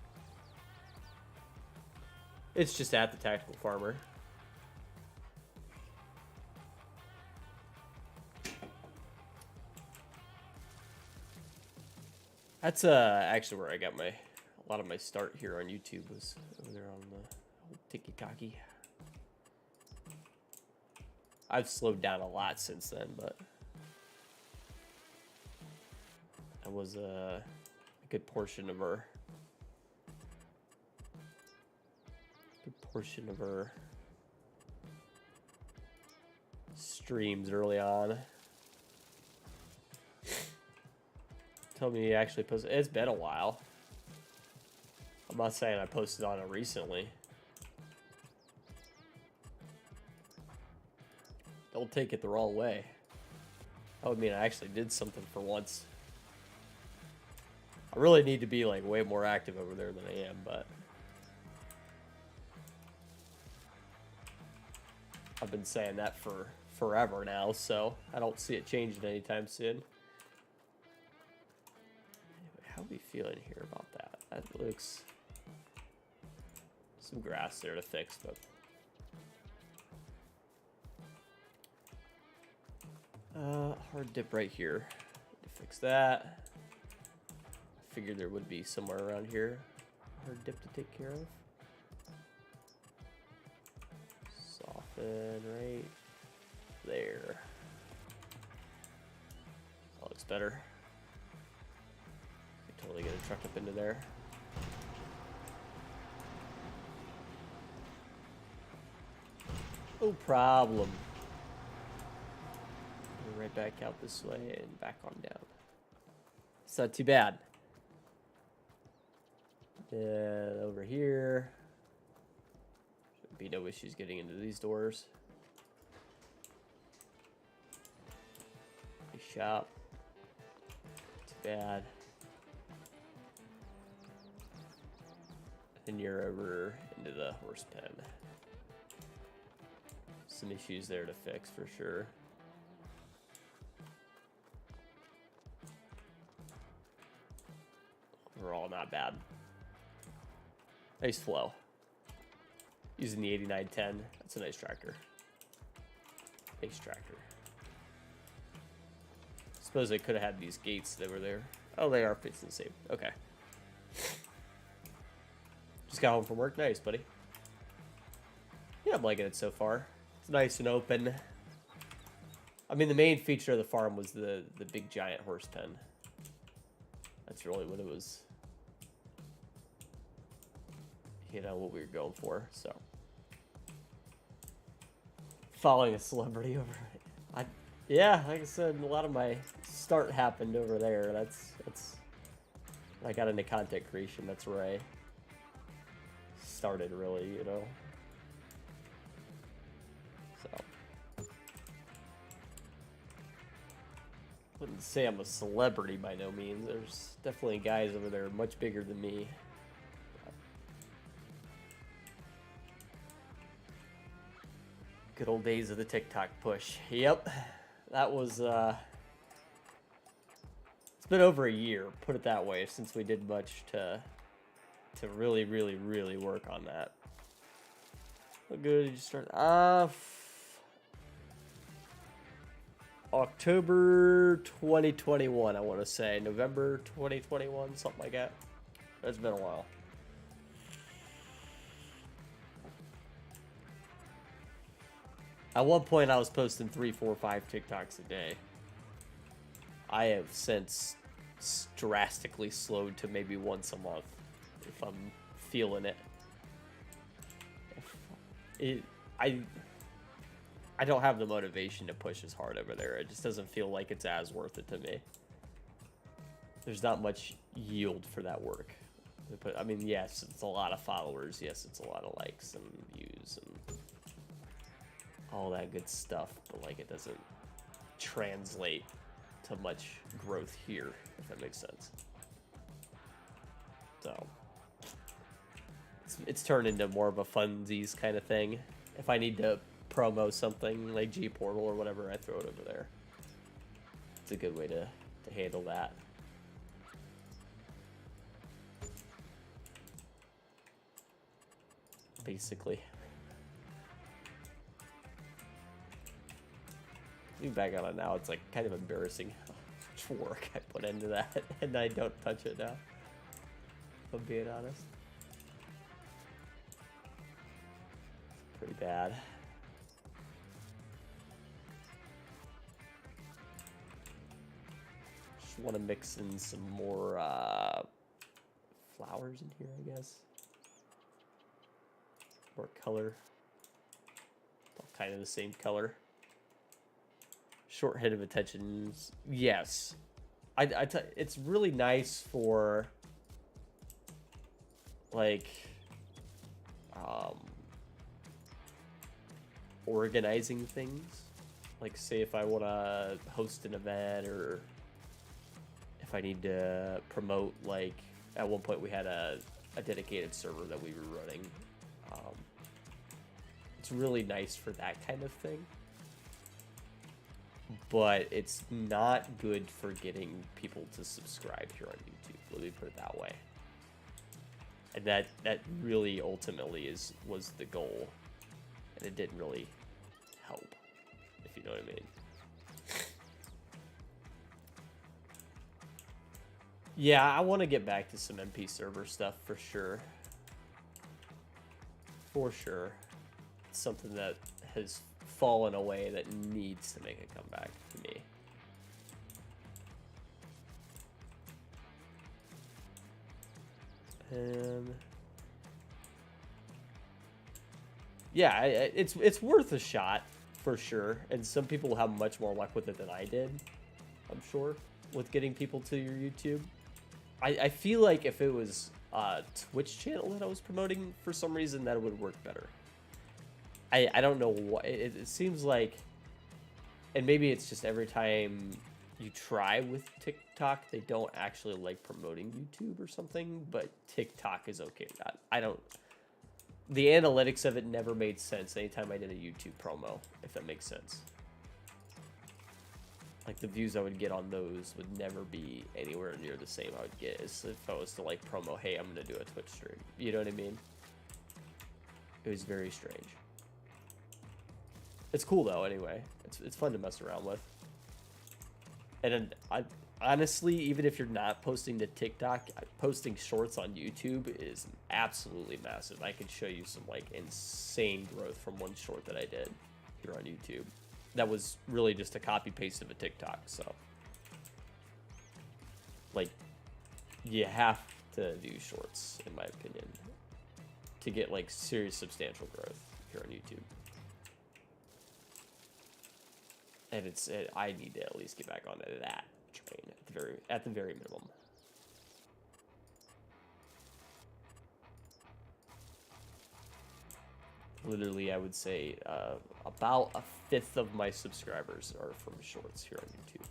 It's just at the Tactical Farmer. That's actually where I got a lot of my start here on YouTube, was over there on the old Tiki-Taki. I've slowed down a lot since then, but that was a good portion of our streams early on. Told me he actually posted. It's been a while. I'm not saying I posted on it recently. Don't take it the wrong way. That would mean I actually did something for once. I really need to be like way more active over there than I am, but I've been saying that for forever now, so I don't see it changing anytime soon. Anyway, how are we feeling here about that? That looks... some grass there to fix, but... hard dip right here. To fix that. I figured there would be somewhere around here. Hard dip to take care of. Soften right there. That looks better. Could totally get a truck up into there. No problem. Right back out this way and back on down. It's not too bad. Then over here. Should be no issues getting into these doors. Nice shop. Too bad. And you're over into the horse pen. Some issues there to fix for sure. Overall, not bad. Nice flow. Using the 8910. That's a nice tractor. Nice tractor. Suppose they could have had these gates that were there. Oh, they are facing the same. Okay. Just got home from work. Nice, buddy. Yeah, I'm liking it so far. It's nice and open. I mean, the main feature of the farm was the big giant horse pen. That's really what it was. You know, what we were going for, so. Following a celebrity over. Yeah, like I said, a lot of my start happened over there. That's I got into content creation. That's where I started, really, you know. So. Wouldn't say I'm a celebrity by no means. There's definitely guys over there much bigger than me. Good old days of the TikTok push. Yep, that was, it's been over a year, put it that way, since we did much to really, really, really work on that. What good did you start? October 2021, I want to say. November 2021, something like that. It's been a while. At one point, I was posting 3, 4, 5 TikToks a day. I have since drastically slowed to maybe once a month, if I'm feeling it. I don't have the motivation to push as hard over there. It just doesn't feel like it's as worth it to me. There's not much yield for that work. I mean, yes, it's a lot of followers. Yes, it's a lot of likes and views and all that good stuff, but like it doesn't translate to much growth here, if that makes sense. So it's turned into more of a funsies kind of thing. If I need to promo something like G Portal or whatever, I throw it over there. It's a good way to handle that. Basically. Looking back on it now, it's like kind of embarrassing how much work I put into that, and I don't touch it now, if I'm being honest. Pretty bad. Just want to mix in some more flowers in here, I guess. More color. All kind of the same color. Short hit of attention. Yes. It's really nice for like organizing things. Like say if I want to host an event or if I need to promote, like at one point we had a dedicated server that we were running. It's really nice for that kind of thing. But it's not good for getting people to subscribe here on YouTube. Let me put it that way. And that really ultimately was the goal. And it didn't really help, if you know what I mean. Yeah, I want to get back to some MP server stuff for sure. For sure. It's something that has fallen away that needs to make a comeback to me. Yeah, it's worth a shot for sure, and some people will have much more luck with it than I did, I'm sure, with getting people to your YouTube. I feel like if it was a Twitch channel that I was promoting, for some reason that would work better. I don't know what, it seems like, and maybe it's just every time you try with TikTok, they don't actually like promoting YouTube or something, but TikTok is okay with that. The analytics of it never made sense anytime I did a YouTube promo, if that makes sense. Like, the views I would get on those would never be anywhere near the same I would get as if I was to, like, promo, hey, I'm going to do a Twitch stream. You know what I mean? It was very strange. It's cool, though, anyway. It's fun to mess around with. And then, honestly, even if you're not posting to TikTok, posting shorts on YouTube is absolutely massive. I can show you some, like, insane growth from one short that I did here on YouTube. That was really just a copy paste of a TikTok, so like, you have to do shorts, in my opinion, to get like serious substantial growth here on YouTube. And I need to at least get back on that train at the very minimum. Literally, I would say about 1/5 of my subscribers are from shorts here on YouTube.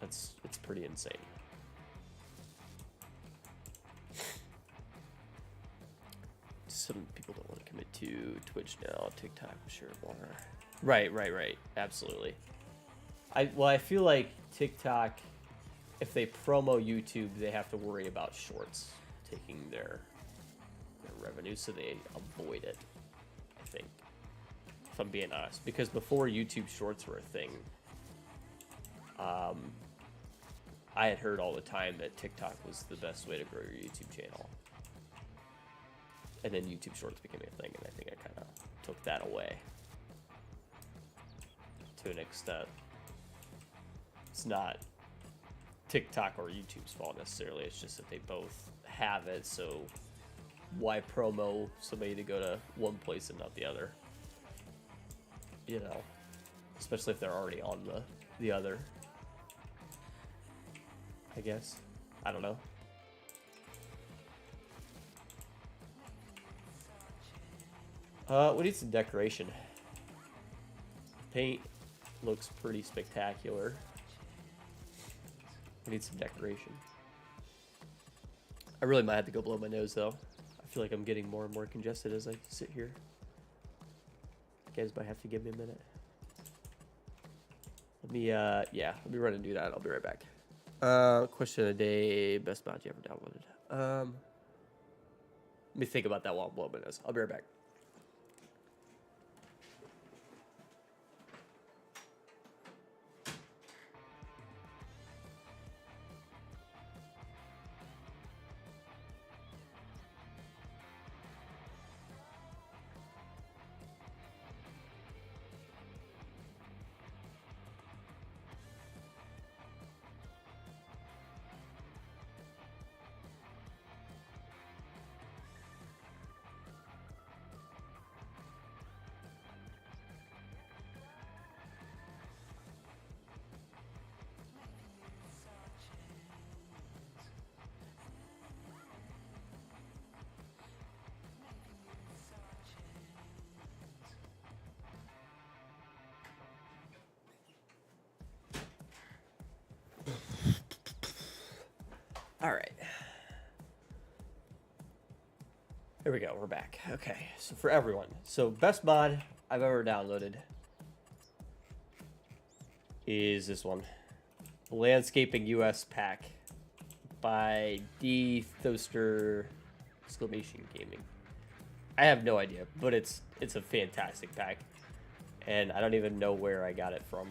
It's pretty insane. Some people don't want to commit to Twitch now. TikTok, sure, more. Right. Absolutely. I feel like TikTok, if they promo YouTube, they have to worry about shorts taking their revenue, so they avoid it, I think, if I'm being honest. Because before YouTube shorts were a thing, I had heard all the time that TikTok was the best way to grow your YouTube channel. And then YouTube shorts became a thing, and I think I kind of took that away to an extent. It's not TikTok or YouTube's fault necessarily, it's just that they both have it, so why promo somebody to go to one place and not the other? You know, especially if they're already on the other, I guess. I don't know. We need some decoration. Paint looks pretty spectacular. We need some decoration. I really might have to go blow my nose though. I feel like I'm getting more and more congested as I sit here. You guys might have to give me a minute. Let me let me run and do that. I'll be right back. Question of the day: best mod you ever downloaded? Let me think about that while I'm blowing my nose. I'll be right back. There we go, we're back. Okay, so for everyone. So best mod I've ever downloaded is this one. Landscaping US pack by D Thoster exclamation gaming. I have no idea, but it's a fantastic pack. And I don't even know where I got it from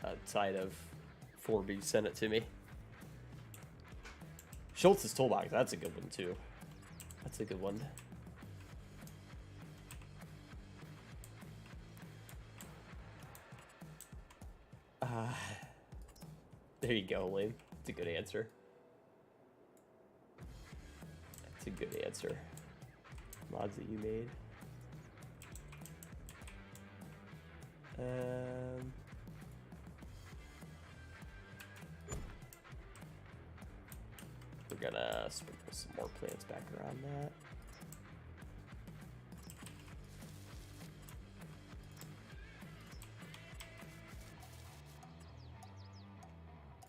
outside of 4B sent it to me. Schultz's Toolbox, that's a good one too. That's a good one. There you go, Lane. That's a good answer. That's a good answer. Mods that you made. We're gonna sprinkle some more plants back around that.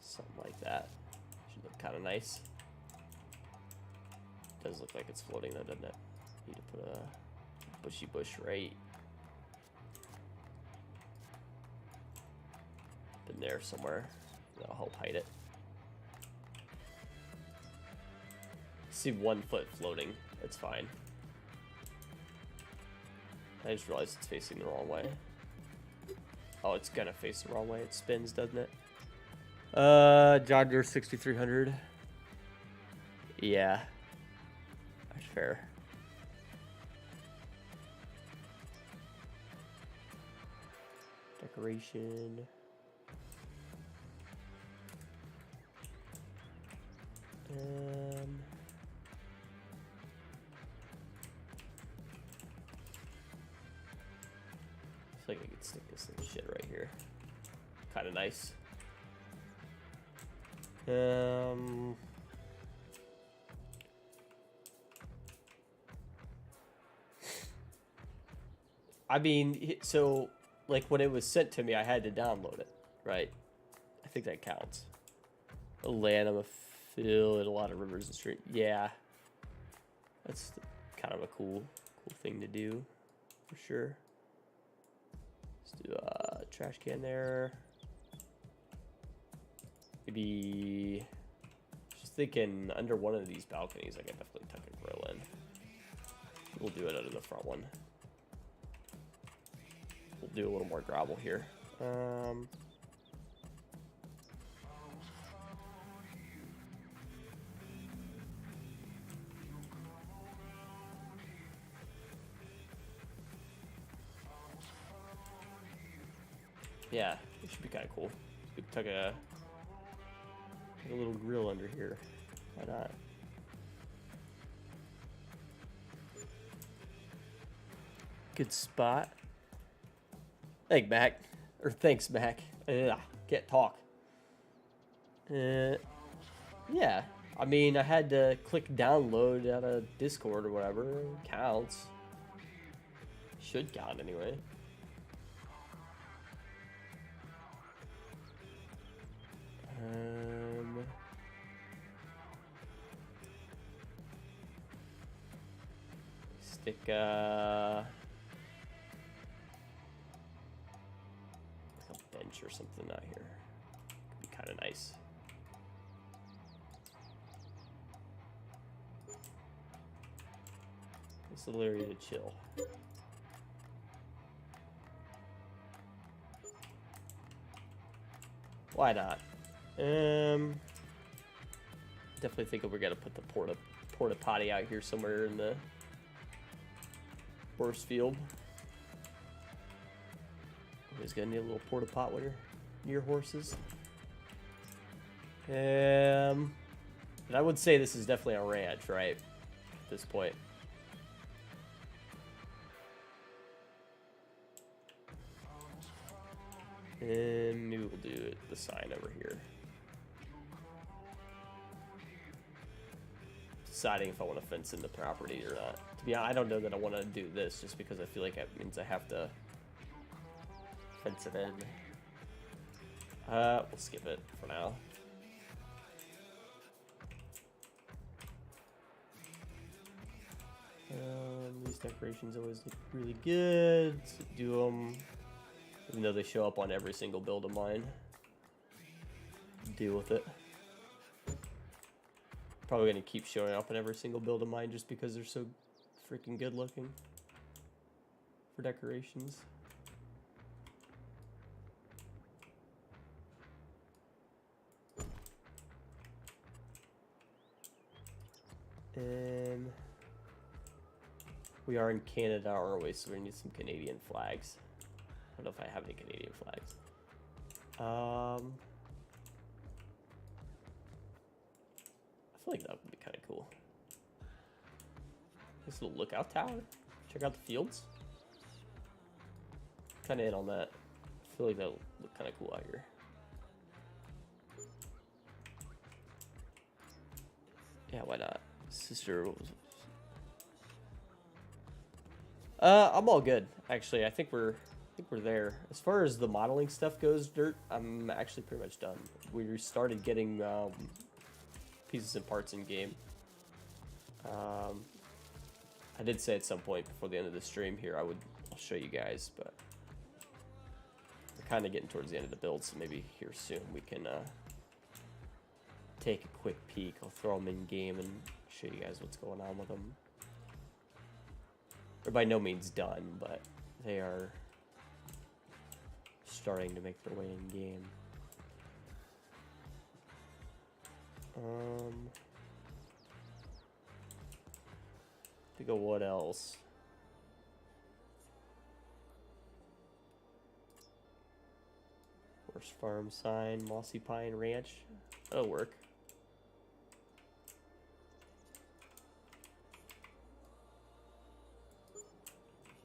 Something like that. Should look kind of nice. Does look like it's floating though, doesn't it? Need to put a bushy bush right in there somewhere. That'll help hide it. See 1 foot floating. It's fine. I just realized it's facing the wrong way. Oh, it's gonna face the wrong way. It spins, doesn't it? John Deere 6300. Yeah. That's fair. Decoration. Looks like I could stick this little shit right here. Kind of nice. I mean, so like when it was sent to me, I had to download it, right? I think that counts. A land, I'm a fill in a lot of rivers and streams. Yeah, that's kind of a cool thing to do, for sure. Let's do a trash can there. Maybe just thinking under one of these balconies, I could definitely tuck a grill in. We'll do it under the front one. We'll do a little more gravel here. Yeah, it should be kind of cool. We can tuck a little grill under here. Why not? Good spot. Thanks, Mac. Thanks, Mac. Can't talk. Yeah. I mean, I had to click download out of Discord or whatever. It counts. Should count anyway. Stick a bench or something out here. Could be kind of nice. This little area to chill. Why not? Definitely think we're gonna put the porta potty out here somewhere in the horse field. Always gonna need a little porta pot when you're near horses. And I would say this is definitely a ranch, right? At this point. And maybe we'll do the sign over here. Deciding if I want to fence in the property or not. To be honest, I don't know that I want to do this just because I feel like that means I have to fence it in. We'll skip it for now. These decorations always look really good. So do them, even though they show up on every single build of mine. Deal with it. Probably gonna keep showing up on every single build of mine just because they're so freaking good looking for decorations. And we are in Canada, aren't we? So we need some Canadian flags. I don't know if I have any Canadian flags. I feel like that would be kind of cool. This little lookout tower. Check out the fields. Kind of in on that. I feel like that would look kind of cool out here. Yeah, why not? Sister. I'm all good. Actually, I think we're there. As far as the modeling stuff goes, Dirt, I'm actually pretty much done. We started getting pieces and parts in game. I did say at some point before the end of the stream here I'll show you guys, but we're kind of getting towards the end of the build, so maybe here soon we can take a quick peek. I'll throw them in game and show you guys what's going on with them. They're by no means done, but they are starting to make their way in game. To go, what else? Horse farm sign, Mossy Pine Ranch. That'll work.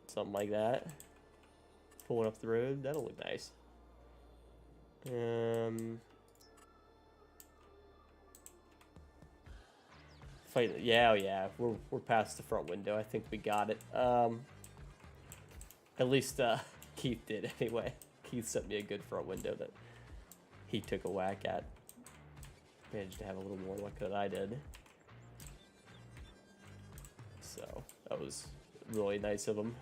Something like that. Pulling up the road, that'll look nice. Fight, yeah, we're past the front window. I think we got it. At least Keith did anyway. Keith sent me a good front window that he took a whack at. Managed to have a little more luck than I did. So that was really nice of him.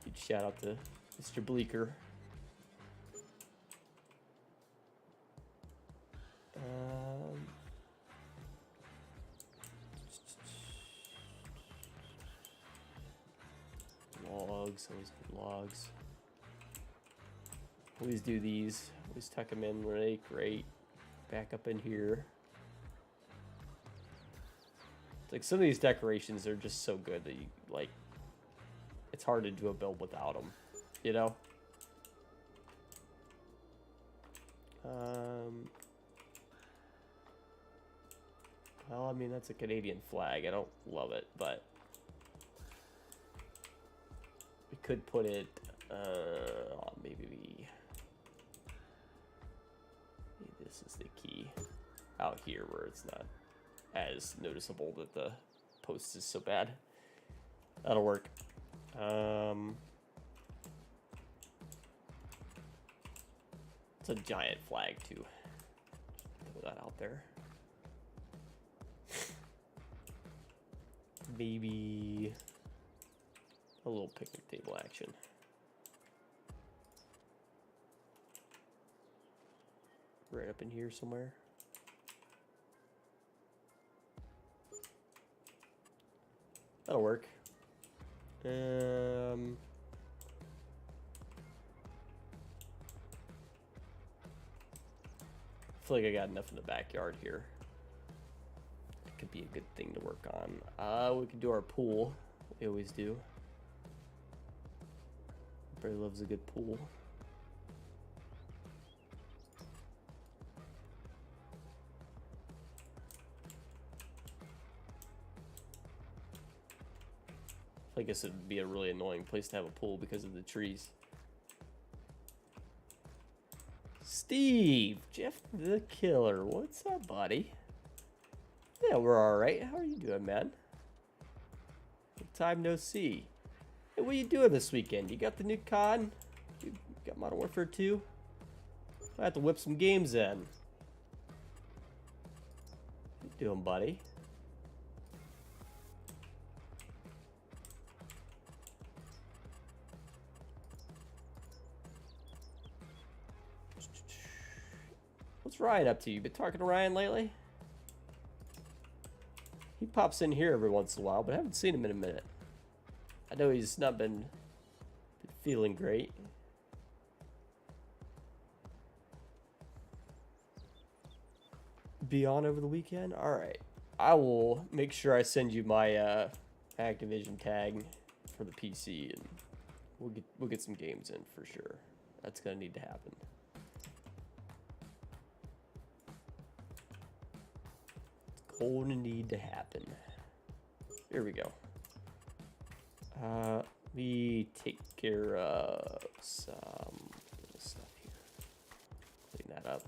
Huge shout out to Mr. Bleeker. Logs, always good logs. Always do these. Always tuck them in really great. Back up in here. It's like some of these decorations are just so good that you like. It's hard to do a build without them, you know. Well, I mean that's a Canadian flag. I don't love it, but we could put it. Maybe this is the key out here where it's not as noticeable that the post is so bad. That'll work. It's a giant flag too. Throw that out there. Maybe a little picnic table action. Right up in here somewhere. That'll work. I feel like I got enough in the backyard here. It could be a good thing to work on. We could do our pool. We always do. Everybody loves a good pool. I guess it would be a really annoying place to have a pool because of the trees. Steve, Jeff the Killer, what's up, buddy? Yeah, we're all right. How are you doing, man? Long time no see. Hey, what are you doing this weekend? You got the new COD? You got Modern Warfare 2? I have to whip some games in. What you doing, buddy? What's Ryan up to? You been talking to Ryan lately? He pops in here every once in a while, but I haven't seen him in a minute. I know he's not been feeling great. Be on over the weekend? Alright. I will make sure I send you my Activision tag for the PC, and we'll get some games in for sure. That's gonna need to happen. It's gonna need to happen. Here we go. Let me take care of some stuff here. Clean that up.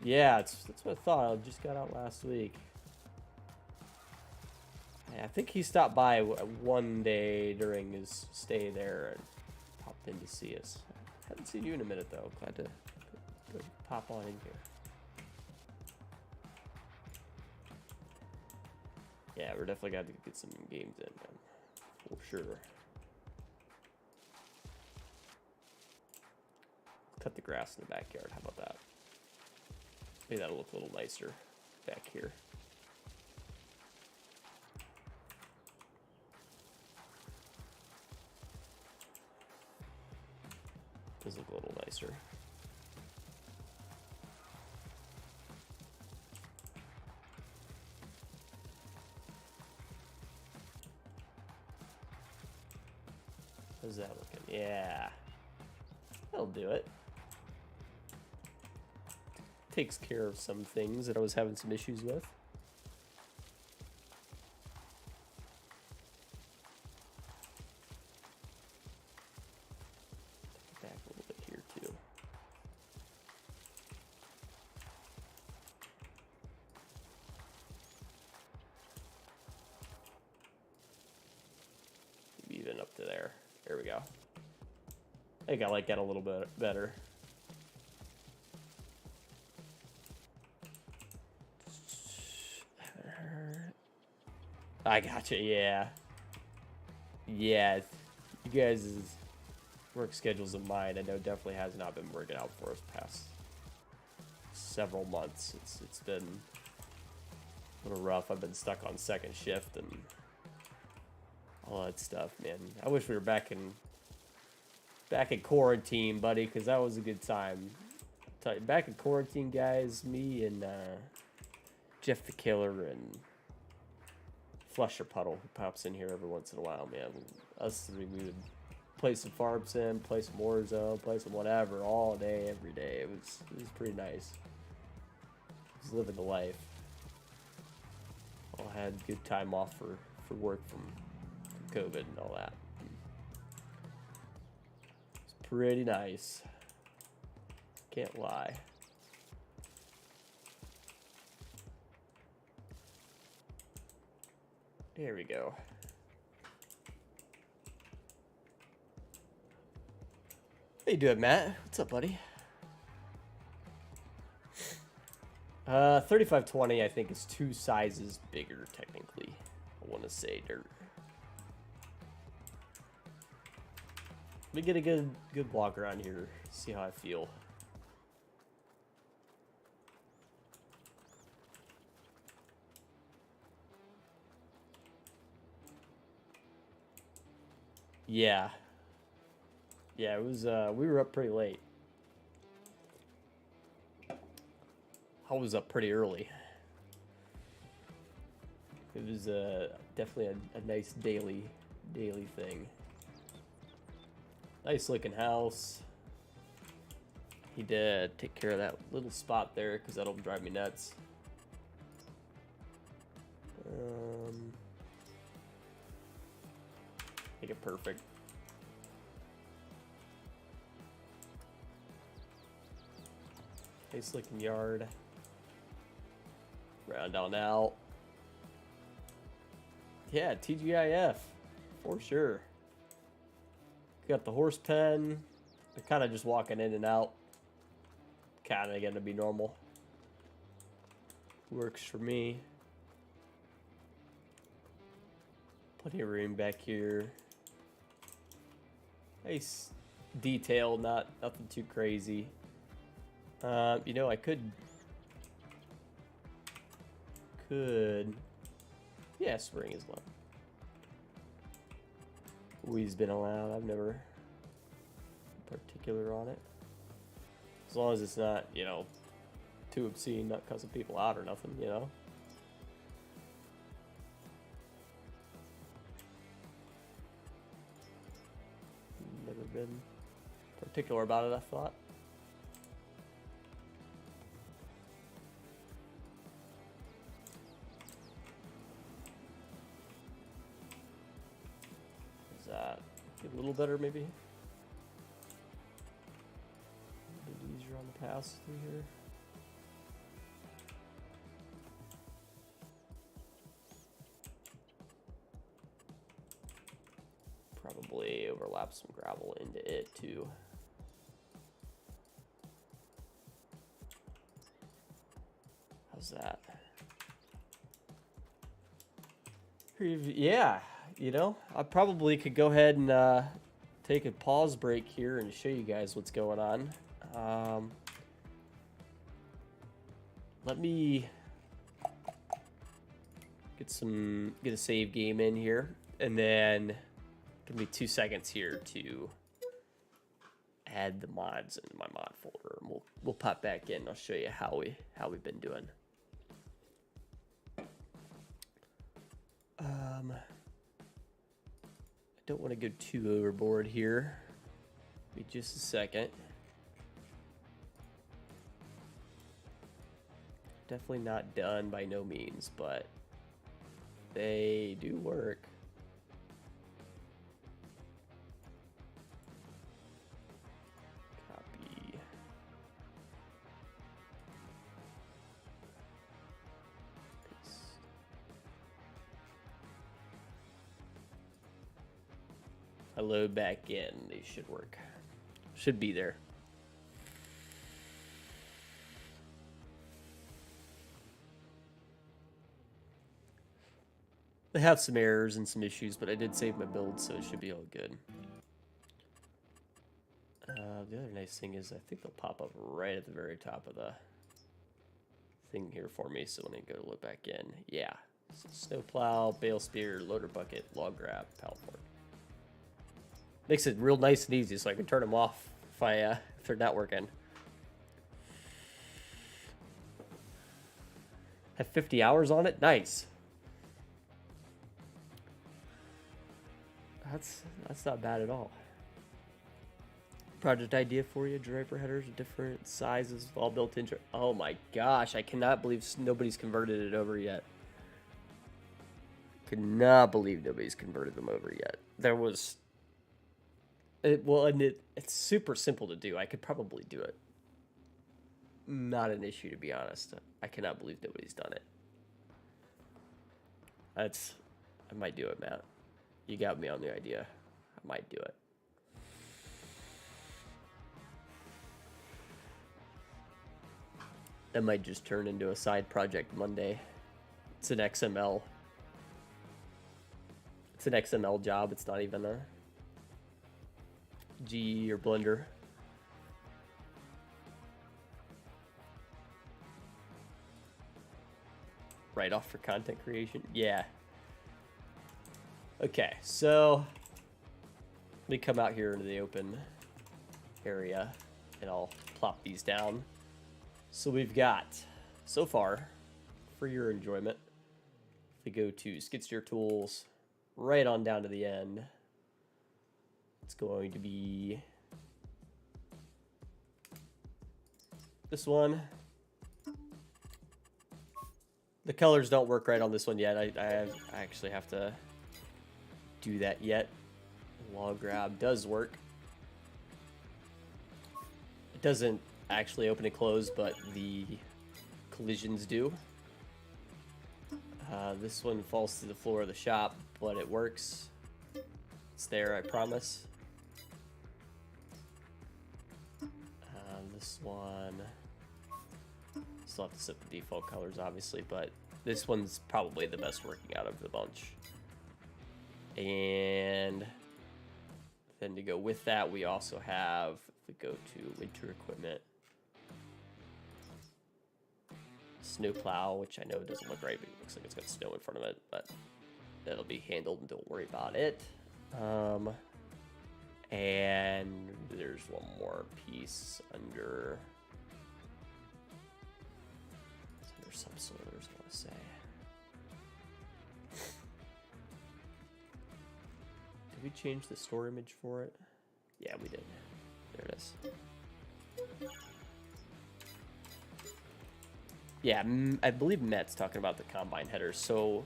Yeah, that's what I thought. I just got out last week. Yeah, I think he stopped by one day during his stay there and popped in to see us. Haven't seen you in a minute though. Glad to go pop on in here. Yeah, we're definitely got to get some games in, man. For sure. Cut the grass in the backyard. How about that? Maybe that'll look a little nicer back here. Does look a little nicer. How's that looking? Yeah. That'll do it. Takes care of some things that I was having some issues with. Back a little bit here too. Maybe even up to there. There we go. I think I like that a little bit better. I gotcha, yeah. Yeah, you guys' work schedules and mine, I know definitely has not been working out for us past several months. It's been a little rough. I've been stuck on second shift and all that stuff, man. I wish we were back in quarantine, buddy, because that was a good time. Tell you, back in quarantine, guys, me and Jeff the Killer and Flusher Puddle, who pops in here every once in a while, man. Us three, we would play some Farm Sim, play some Warzone, play some whatever, all day, every day. It was pretty nice. Just living the life. All had good time off for work from COVID and all that. It's pretty nice. Can't lie. There we go. How you doing, Matt? What's up, buddy? 3520, I think, is 2 sizes bigger, technically. I want to say dirt. Let me get a good walk around here, see how I feel. Yeah. Yeah, it was, we were up pretty late. I was up pretty early. It was, definitely a nice daily thing. Nice looking house. Need to take care of that little spot there, because that'll drive me nuts. Make it perfect. Nice looking yard. Round on out. Yeah, TGIF. For sure. Got the horse pen. They're kind of just walking in and out. Kind of gonna be normal. Works for me. Plenty of room back here. Nice detail, nothing too crazy. You know, I could, yeah, spring is allowed. Weed's been allowed. I've never particular on it. As long as it's not, you know, too obscene, not cussing people out or nothing, you know. Never been particular about it, I thought. Is that a little better, maybe? A bit easier on the pass through here. Probably overlap some gravel into it too. How's that? Yeah, you know, I probably could go ahead and take a pause break here and show you guys what's going on. Let me get a save game in here, and then give me 2 seconds here to add the mods into my mod folder, and we'll pop back in. I'll show you how we've been doing. I don't want to go too overboard here. Give me just a second. Definitely not done by no means, but they do work. Copy. Paste. I load back in. They should work. Should be there. They have some errors and some issues, but I did save my build, so it should be all good. The other nice thing is I think they'll pop up right at the very top of the thing here for me, so when I go to look back in, yeah. So snowplow, bale spear, loader bucket, log grab, pallet fork. Makes it real nice and easy, so I can turn them off if they're not working. Have 50 hours on it? Nice. That's not bad at all. Project idea for you: driver headers, different sizes, all built in. Oh my gosh, I cannot believe nobody's converted it over yet. Could not believe nobody's converted them over yet. There was... it's super simple to do. I could probably do it. Not an issue, to be honest. I cannot believe nobody's done it. I might do it, Matt. You got me on the idea. I might do it. That might just turn into a side project Monday. It's an XML. It's an XML job. It's not even a GE or Blender. Write off for content creation. Yeah. Okay, so let me come out here into the open area and I'll plop these down. So we've got, so far, for your enjoyment, if we go to skid steer tools, right on down to the end, it's going to be this one. The colors don't work right on this one yet. I actually have to do that yet. Log grab does work. It doesn't actually open and close, but the collisions do. This one falls to the floor of the shop, but it works. It's there, I promise. This one, still have to set the default colors, obviously, but this one's probably the best working out of the bunch. And Then to go with that, we also have, if we go to winter equipment, snowplow, which I know doesn't look right, but it looks like it's got snow in front of it, but that'll be handled and don't worry about it. And there's one more piece under subsoilers, I want to say. Did we change the store image for it? Yeah, we did. There it is. Yeah, I believe Matt's talking about the combine headers. So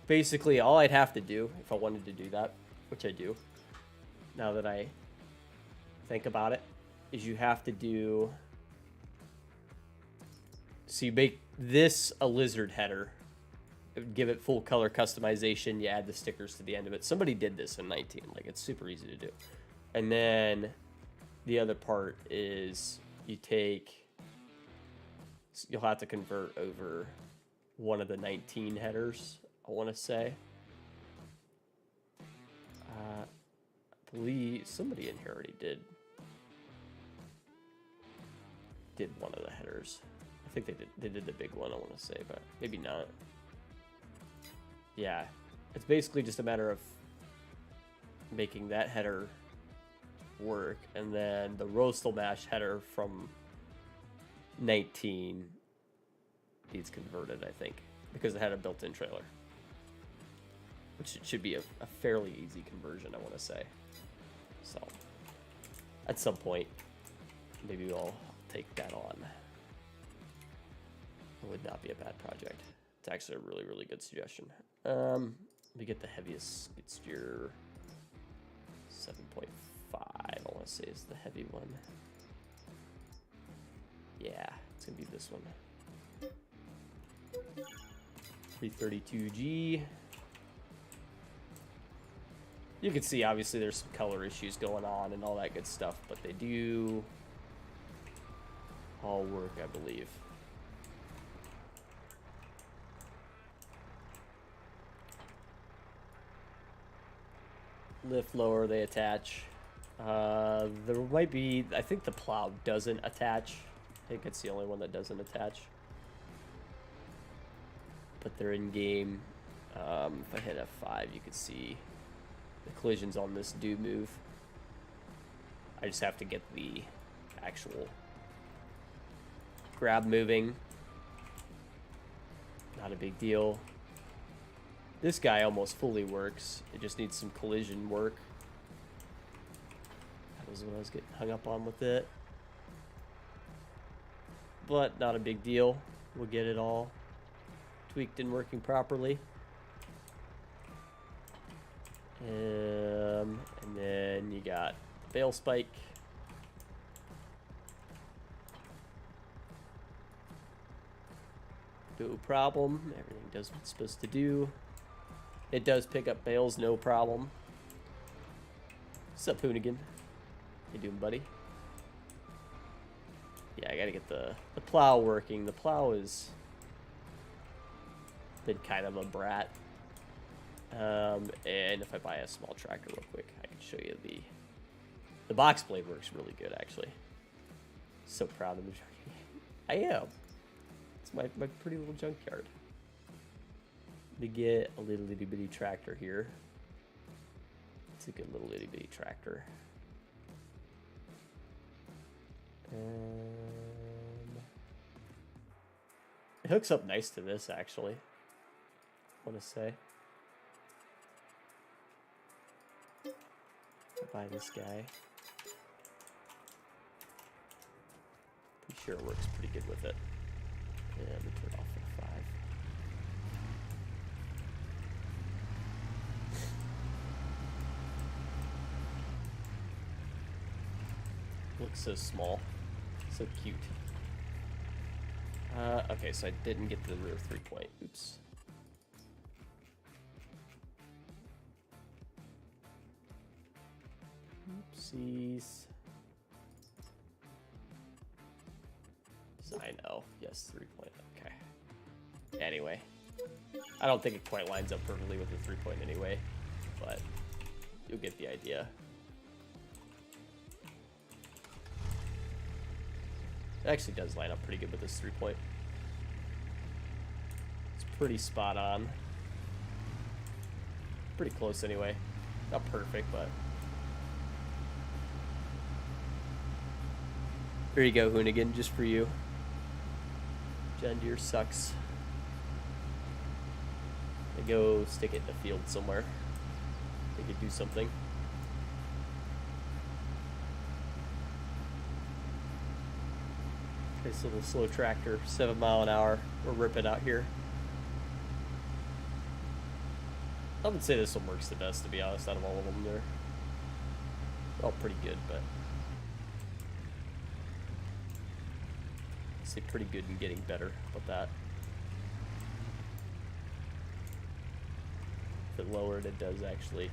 basically all I'd have to do if I wanted to do that, which I do, now that I think about it, is you have to do, so you make this a lizard header, give it full color customization, you add the stickers to the end of it. Somebody did this in 19, like it's super easy to do. And then the other part is you take, you'll have to convert over one of the 19 headers, I want to say. I believe somebody in here already did one of the headers. I think they did the big one, I want to say, but maybe not. Yeah, it's basically just a matter of making that header work, and then the roastal mash header from 19 needs converted, I think, because it had a built-in trailer, which should be a fairly easy conversion, I want to say. So at some point, maybe we'll take that on. It would not be a bad project. It's actually a really, really good suggestion. Let me get the heaviest skid steer. 7.5, I want to say is the heavy one. Yeah, it's gonna be this one. 332G. You can see obviously there's some color issues going on and all that good stuff, but they do all work, I believe. Lift lower, they attach. There might be, I think the plow doesn't attach. I think it's the only one that doesn't attach. But they're in game. If I hit F5, you can see the collisions on this do move. I just have to get the actual grab moving. Not a big deal. This guy almost fully works. It just needs some collision work. That was what I was getting hung up on with it. But not a big deal. We'll get it all tweaked and working properly. And then you got bale spike. No problem. Everything does what it's supposed to do. It does pick up bales, no problem. What's up, Hoonigan? How you doing, buddy? Yeah, I gotta get the plow working. The plow has been kind of a brat. And if I buy a small tractor real quick, I can show you the box blade works really good, actually. So proud of the junkyard. I am. It's my pretty little junkyard. To get a little itty bitty tractor here. It's a good little itty bitty tractor. It hooks up nice to this, actually, I want to say. Buy this guy. Pretty sure it works pretty good with it. Yeah, let me turn off F5. Looks so small, so cute. Okay, so I didn't get the rear 3-point. Oops. Oopsies. Design, oh, yes, 3-point, okay. Anyway, I don't think it quite lines up perfectly with the 3-point anyway, but you'll get the idea. It actually does line up pretty good with this 3-point. It's pretty spot on. Pretty close anyway. Not perfect, but... Here you go, Hoonigan, just for you. John Deere sucks. I go stick it in the field somewhere. They could do something. This little slow tractor, 7 mile an hour. We're ripping out here. I would say this one works the best, to be honest, out of all of them. They're all pretty good, but I'd say pretty good and getting better about that. If it lowered, it does actually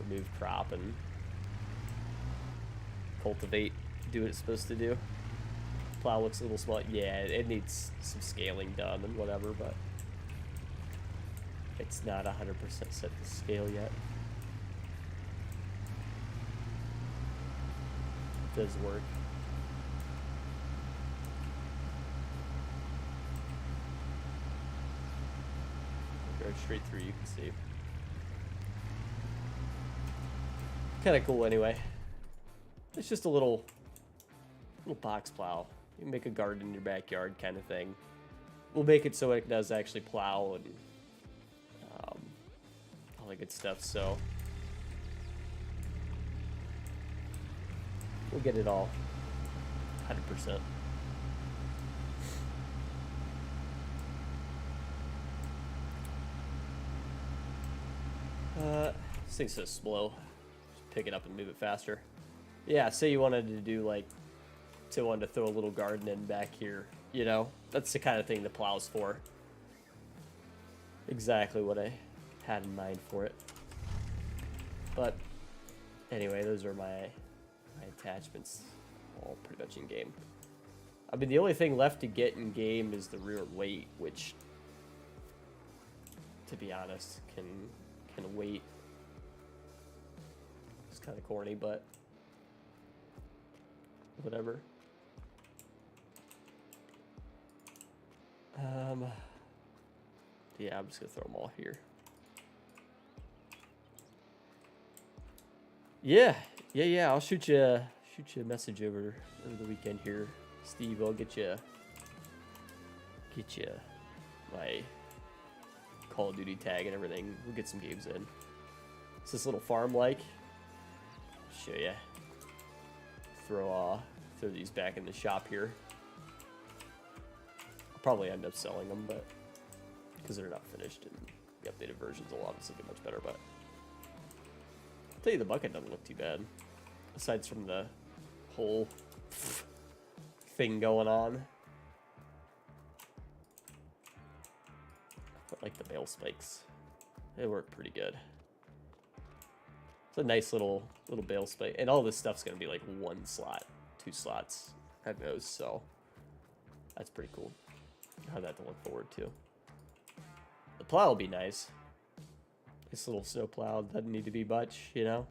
remove crop and cultivate, do what it's supposed to do. Plow looks a little small. Yeah, it needs some scaling done and whatever, but it's not 100% set to scale yet. It does work. Go straight through, you can see. Kind of cool anyway. It's just a little box plow. You can make a garden in your backyard kind of thing. We'll make it so it does actually plow and all that good stuff, so we'll get it all 100%. This thing's so slow. Just pick it up and move it faster. Yeah, say you wanted to do like, say wanted to throw a little garden in back here, you know? That's the kind of thing the plow's for. Exactly what I had in mind for it. But anyway, those are my attachments, all pretty much in game. I mean, the only thing left to get in game is the rear weight, which, to be honest, can wait. It's kind of corny, but whatever. Yeah, I'm just gonna throw them all here. Yeah. I'll shoot you a message over the weekend here, Steve. I'll get you my Call of Duty tag and everything. We'll get some games in. It's this little farm like. Show you. Throw these back in the shop here. I'll probably end up selling them, but because they're not finished and the updated versions will obviously be much better. But I'll tell you, the bucket doesn't look too bad, aside from the whole thing going on. But like the bale spikes, they work pretty good. It's a nice little bale spike, and all this stuff's gonna be like 1 slot, 2 slots at most, so that's pretty cool. I have that to look forward to. The plow will be nice. This little snow plow doesn't need to be much, you know.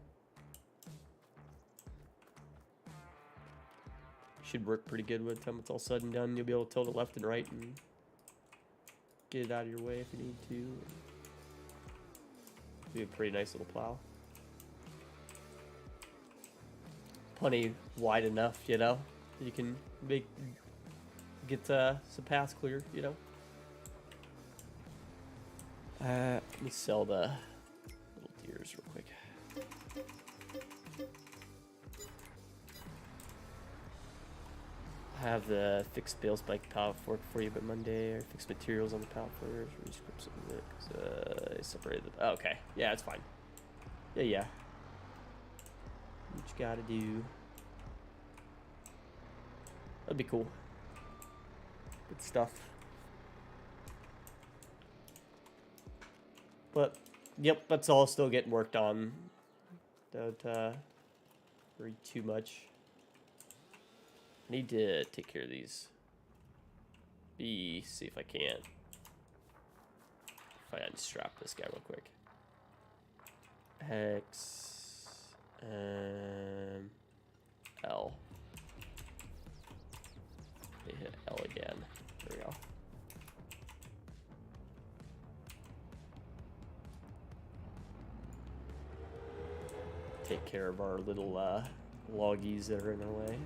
Should work pretty good by the time it's all said and done. You'll be able to tilt it left and right and get it out of your way if you need to. Be a pretty nice little plow. Plenty wide enough, you know. You can get some paths clear, you know. Let me sell the little deers real quick. I have the fixed bale spike pallet fork for you by Monday. Or fixed materials on the pallet fork. I separated the. Oh, okay, yeah, it's fine. Yeah. What you gotta do? That'd be cool. Good stuff. But yep, that's all still getting worked on. Don't worry too much. I need to take care of these. See if I can. If I unstrap this guy real quick. X L. take care of our little loggies that are in our way.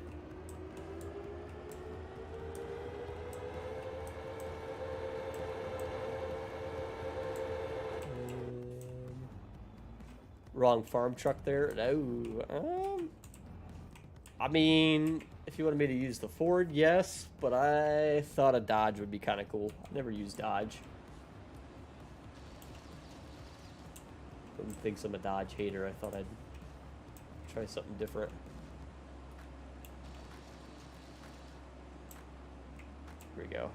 Wrong farm truck there. No. I mean, if you wanted me to use the Ford, yes, but I thought a Dodge would be kind of cool. I've never used Dodge. Everyone thinks I'm a Dodge hater. I thought I'd try something different. Here we go.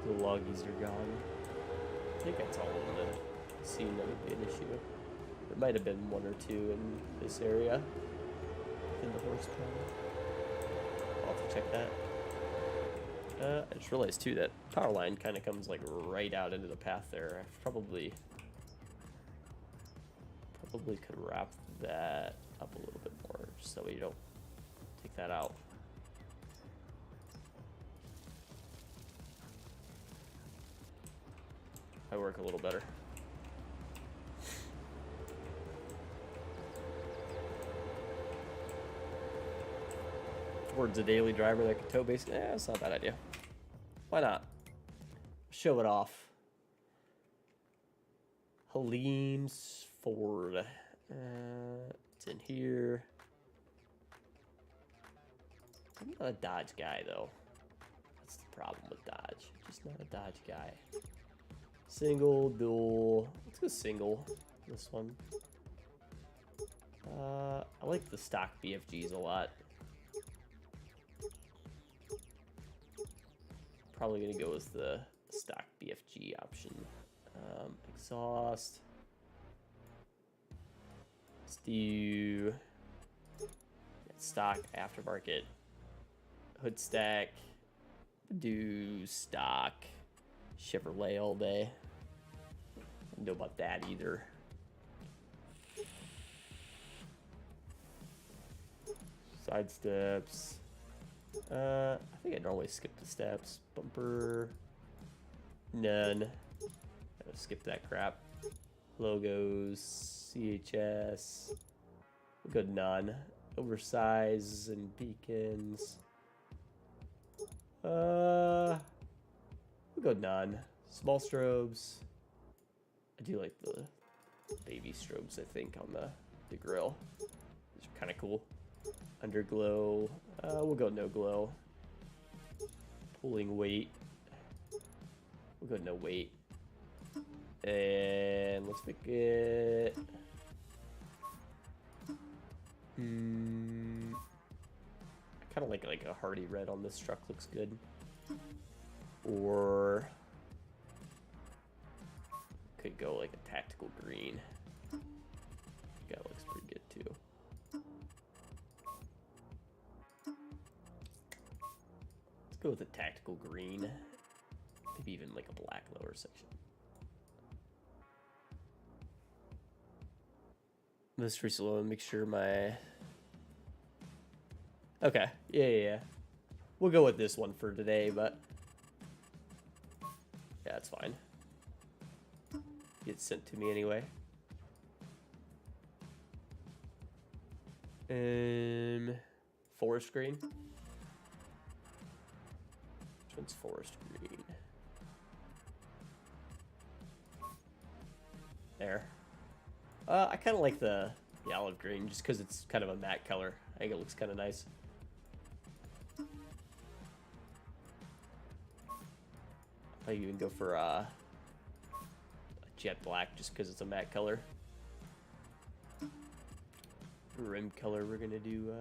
The loggies are gone. I think that's all of them. Seemed that would be an issue. There might have been one or two in this area. In the horsepower. I'll have to check that. I just realized too that power line kind of comes like right out into the path there. I probably could wrap that up a little bit more just so we don't take that out. I work a little better. Ford's a daily driver that can tow basically. Yeah, that's not a bad idea. Why not? Show it off. Halim's Ford. It's in here. I'm not a Dodge guy though. That's the problem with Dodge. Just not a Dodge guy. Single, dual. Let's go single. This one. I like the stock BFGs a lot. Probably gonna go with the stock BFG option. Exhaust. Let's do stock aftermarket. Hood stack. Do stock Chevrolet all day. I don't know about that either. Side steps. I think I normally skip the steps. Bumper. None. Gotta skip that crap. Logos. CHS. We'll go none. Oversize and beacons. We'll go none. Small strobes. I do like the baby strobes, I think, on the grill. These are kind of cool. Underglow. We'll go no glow. Pulling weight. We'll go no weight. And let's make it. I kind of like a hardy red on this truck. Looks good. Or could go like a tactical green. That looks pretty good too. Let's go with a tactical green. Maybe even like a black lower section. Mystery slow and make sure my. Okay, yeah. We'll go with this one for today, but yeah, that's fine. Gets sent to me anyway. Forest green. Which one's forest green? There. I kind of like the olive green just because it's kind of a matte color. I think it looks kind of nice. I even go for a jet black just because it's a matte color. Rim color, we're gonna do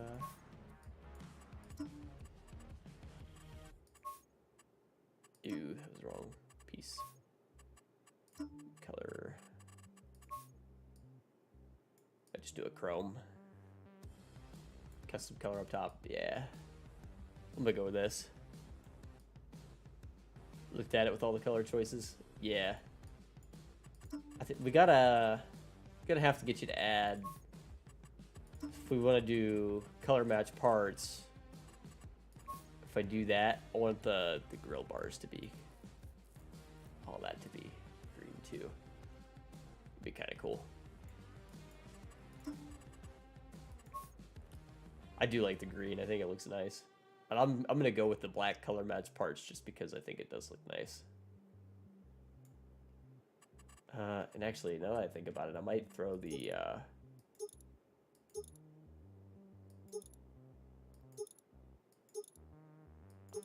ew, that was the wrong piece. Color. I just do a chrome. Custom color up top. Yeah. I'm gonna go with this. Looked at it with all the color choices. Yeah. I think we gotta have to get you to add, if we want to do color match parts. If I do that, I want the grill bars to be, all that to be green too. It'd be kind of cool. I do like the green. I think it looks nice. And I'm gonna go with the black color match parts just because I think it does look nice. And actually, now that I think about it, I might throw the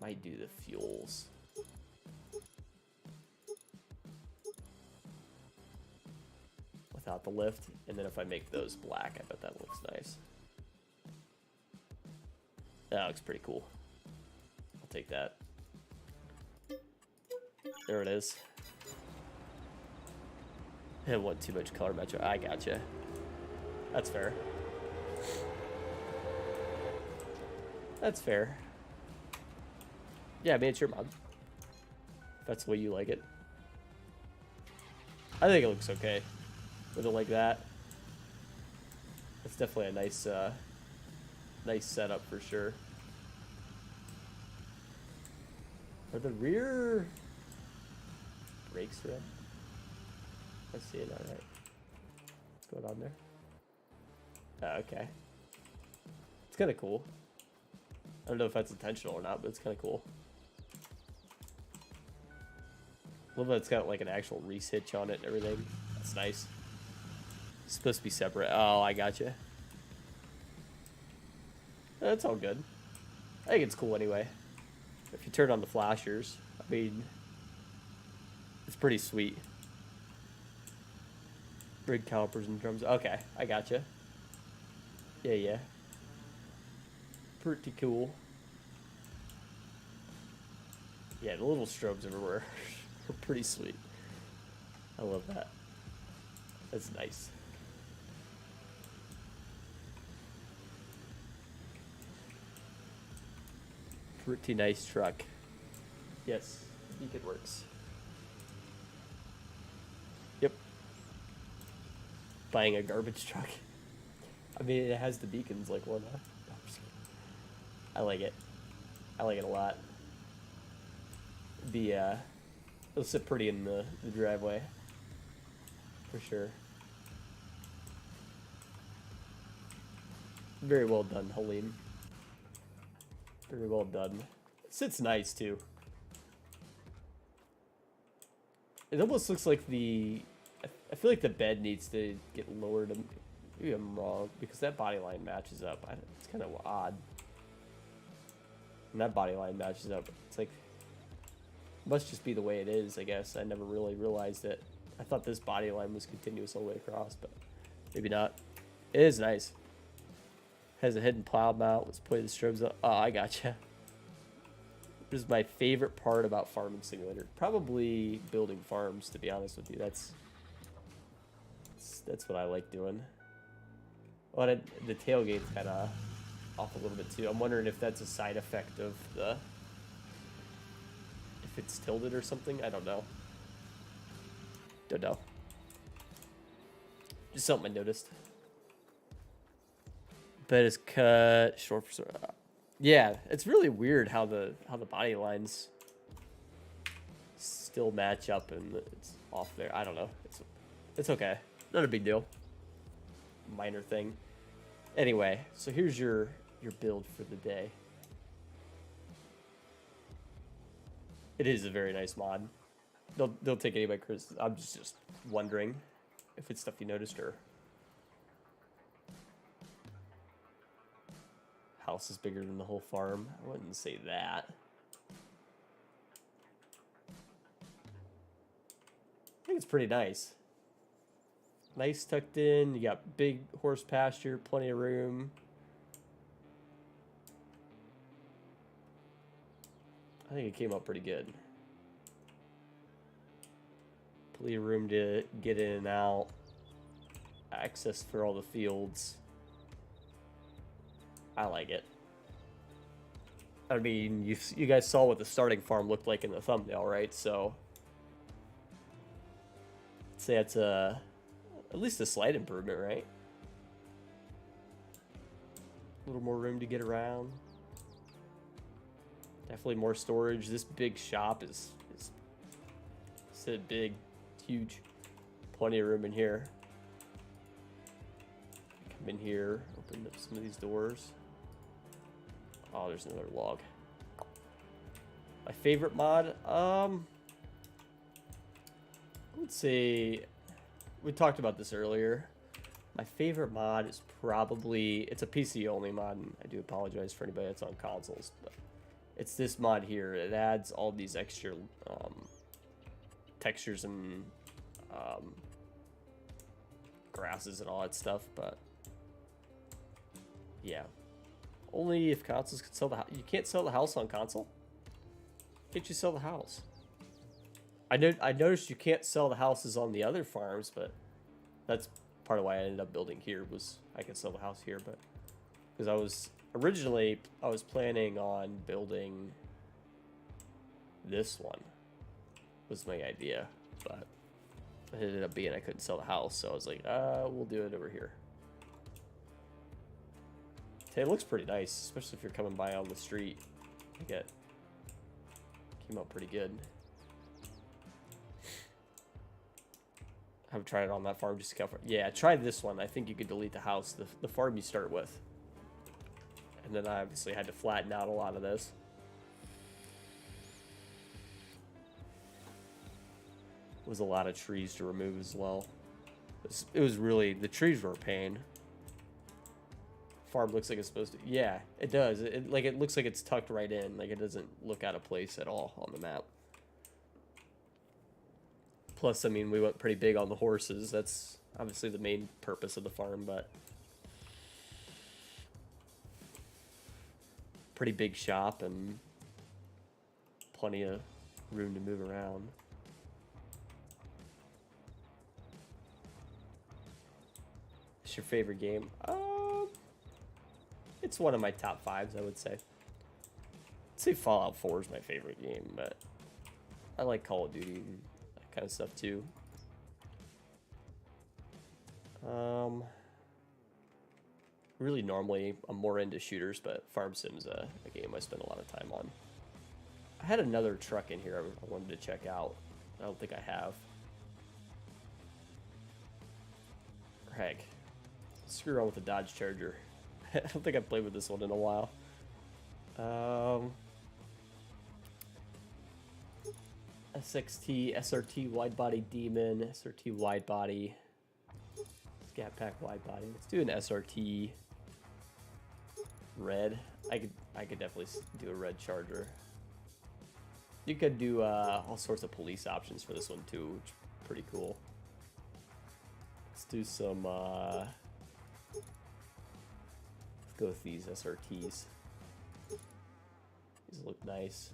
might do the fuels. Without the lift, and then if I make those black, I bet that looks nice. That looks pretty cool. I'll take that. There it is. I didn't want too much color match. I gotcha. That's fair. That's fair. Yeah, I mean, it's your mod. If that's the way you like it. I think it looks okay. With it like that. It's definitely a nice, nice setup for sure. Are the rear brakes red? I see it, alright. What's going on there? Oh, okay. It's kind of cool. I don't know if that's intentional or not, but it's kind of cool. I love that it's got like an actual Reese hitch on it and everything. That's nice. It's supposed to be separate. Oh, I gotcha. That's all good. I think it's cool anyway. If you turn on the flashers, I mean, it's pretty sweet. Rig calipers and drums. Okay, I gotcha. Yeah, yeah. Pretty cool. Yeah, the little strobes everywhere are pretty sweet. I love that. That's nice. Pretty nice truck. Yes, beacon works. Yep. Buying a garbage truck. I mean, it has the beacons like one. I like it. I like it a lot. It'll sit pretty in the driveway. For sure. Very well done, Halim. Very well done. It sits nice too. It almost looks like I feel like the bed needs to get lowered. Maybe I'm wrong because that body line matches up. It's kind of odd. And that body line matches up. It's like must just be the way it is. I guess I never really realized it. I thought this body line was continuous all the way across, but maybe not. It is nice. Has a hidden plow mount. Let's play the strobes up. Oh, I gotcha. This is my favorite part about Farming Simulator. Probably building farms, to be honest with you. That's what I like doing. Well, the tailgate's kind of off a little bit too. I'm wondering if that's a side effect of if it's tilted or something. I don't know. Don't know. Just something I noticed. Bed is cut short for yeah, it's really weird how the body lines still match up and it's off there. I don't know. It's okay. Not a big deal. Minor thing. Anyway, so here's your build for the day. It is a very nice mod. They'll take any by criticism. I'm just wondering if it's stuff you noticed or house is bigger than the whole farm. I wouldn't say that. I think it's pretty nice. Nice tucked in. You got big horse pasture, plenty of room. I think it came up pretty good. Plenty of room to get in and out. Access for all the fields. I like it. I mean, you guys saw what the starting farm looked like in the thumbnail, right? So, I'd say it's at least a slight improvement, right? A little more room to get around. Definitely more storage. This big shop is big, huge. Plenty of room in here. Come in here, open up some of these doors. Oh, there's another log. My favorite mod, I would say, we talked about this earlier. My favorite mod is probably, it's a PC only mod, and I do apologize for anybody that's on consoles, but it's this mod here. It adds all these extra textures and grasses and all that stuff, but yeah. Only if consoles can sell the house. You can't sell the house on console? Can't you sell the house? I noticed you can't sell the houses on the other farms, but that's part of why I ended up building here, was I could sell the house here, but because I was planning on building this one was my idea, but it ended up being I couldn't sell the house, so I was like, we'll do it over here. It looks pretty nice, especially if you're coming by on the street. I get came out pretty good. I haven't tried it on that farm just to cover. Yeah, try this one. I think you could delete the house, the farm you start with. And then I obviously had to flatten out a lot of this. It was a lot of trees to remove as well. It was really, the trees were a pain. Farm looks like it's supposed to. Yeah, it does. It looks like it's tucked right in. Like it doesn't look out of place at all on the map. Plus, I mean, we went pretty big on the horses. That's obviously the main purpose of the farm, but pretty big shop and plenty of room to move around. What's your favorite game? It's one of my top 5s, I would say. I'd say Fallout 4 is my favorite game, but I like Call of Duty and that kind of stuff too. Really, normally I'm more into shooters, but Farm Sim's a game I spend a lot of time on. I had another truck in here I wanted to check out. I don't think I have. Heck, screw around with the Dodge Charger. I don't think I've played with this one in a while. SXT, SRT wide body Demon, SRT wide body, Scat Pack wide body. Let's do an SRT red. I could definitely do a red Charger. You could do all sorts of police options for this one too, which is pretty cool. Let's do some. Go with these SRTs. These look nice.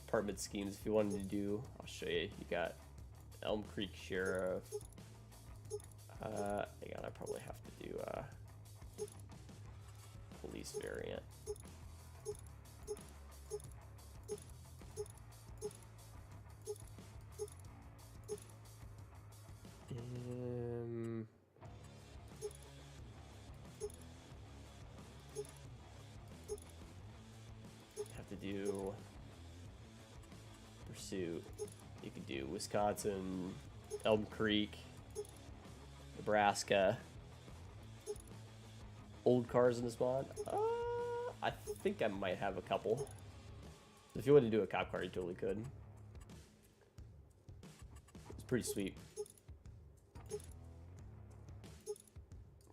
Department schemes, if you wanted to do, I'll show you. You got Elm Creek Sheriff. Hang on, I probably have to do police variant. Do Pursuit. You could do Wisconsin, Elm Creek, Nebraska. Old cars in this mod? I think I might have a couple. If you wanted to do a cop car, you totally could. It's pretty sweet.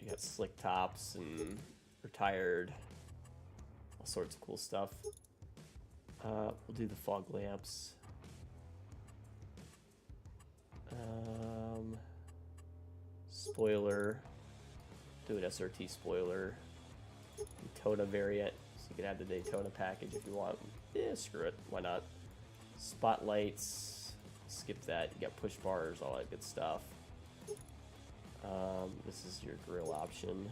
You got slick tops and retired. All sorts of cool stuff. We'll do the fog lamps. Spoiler. Do an SRT spoiler. Daytona variant. So you can add the Daytona package if you want. Yeah, screw it. Why not? Spotlights. Skip that. You got push bars, all that good stuff. This is your grill option.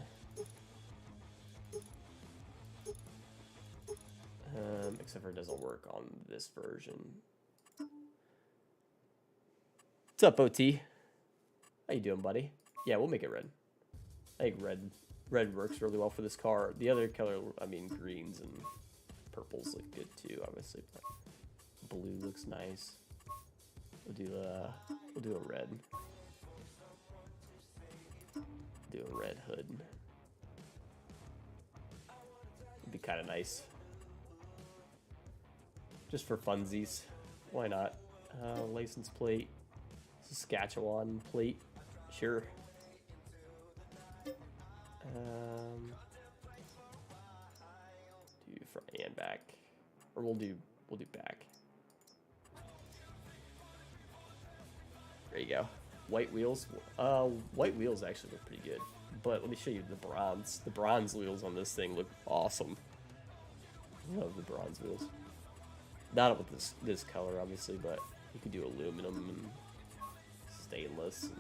Except for it doesn't work on this version. What's up, OT? How you doing, buddy? Yeah, we'll make it red. I think red works really well for this car. The other color, I mean, greens and purples look good too, obviously. But blue looks nice. We'll do a red. Do a red hood. It'd be kind of nice. just for funsies. Why not? License plate, Saskatchewan plate, sure. Do front and back, or we'll do back. There you go. White wheels. White wheels actually look pretty good. But let me show you the bronze. The bronze wheels on this thing look awesome. Love the bronze wheels. Not with this color, obviously, but you could do aluminum and stainless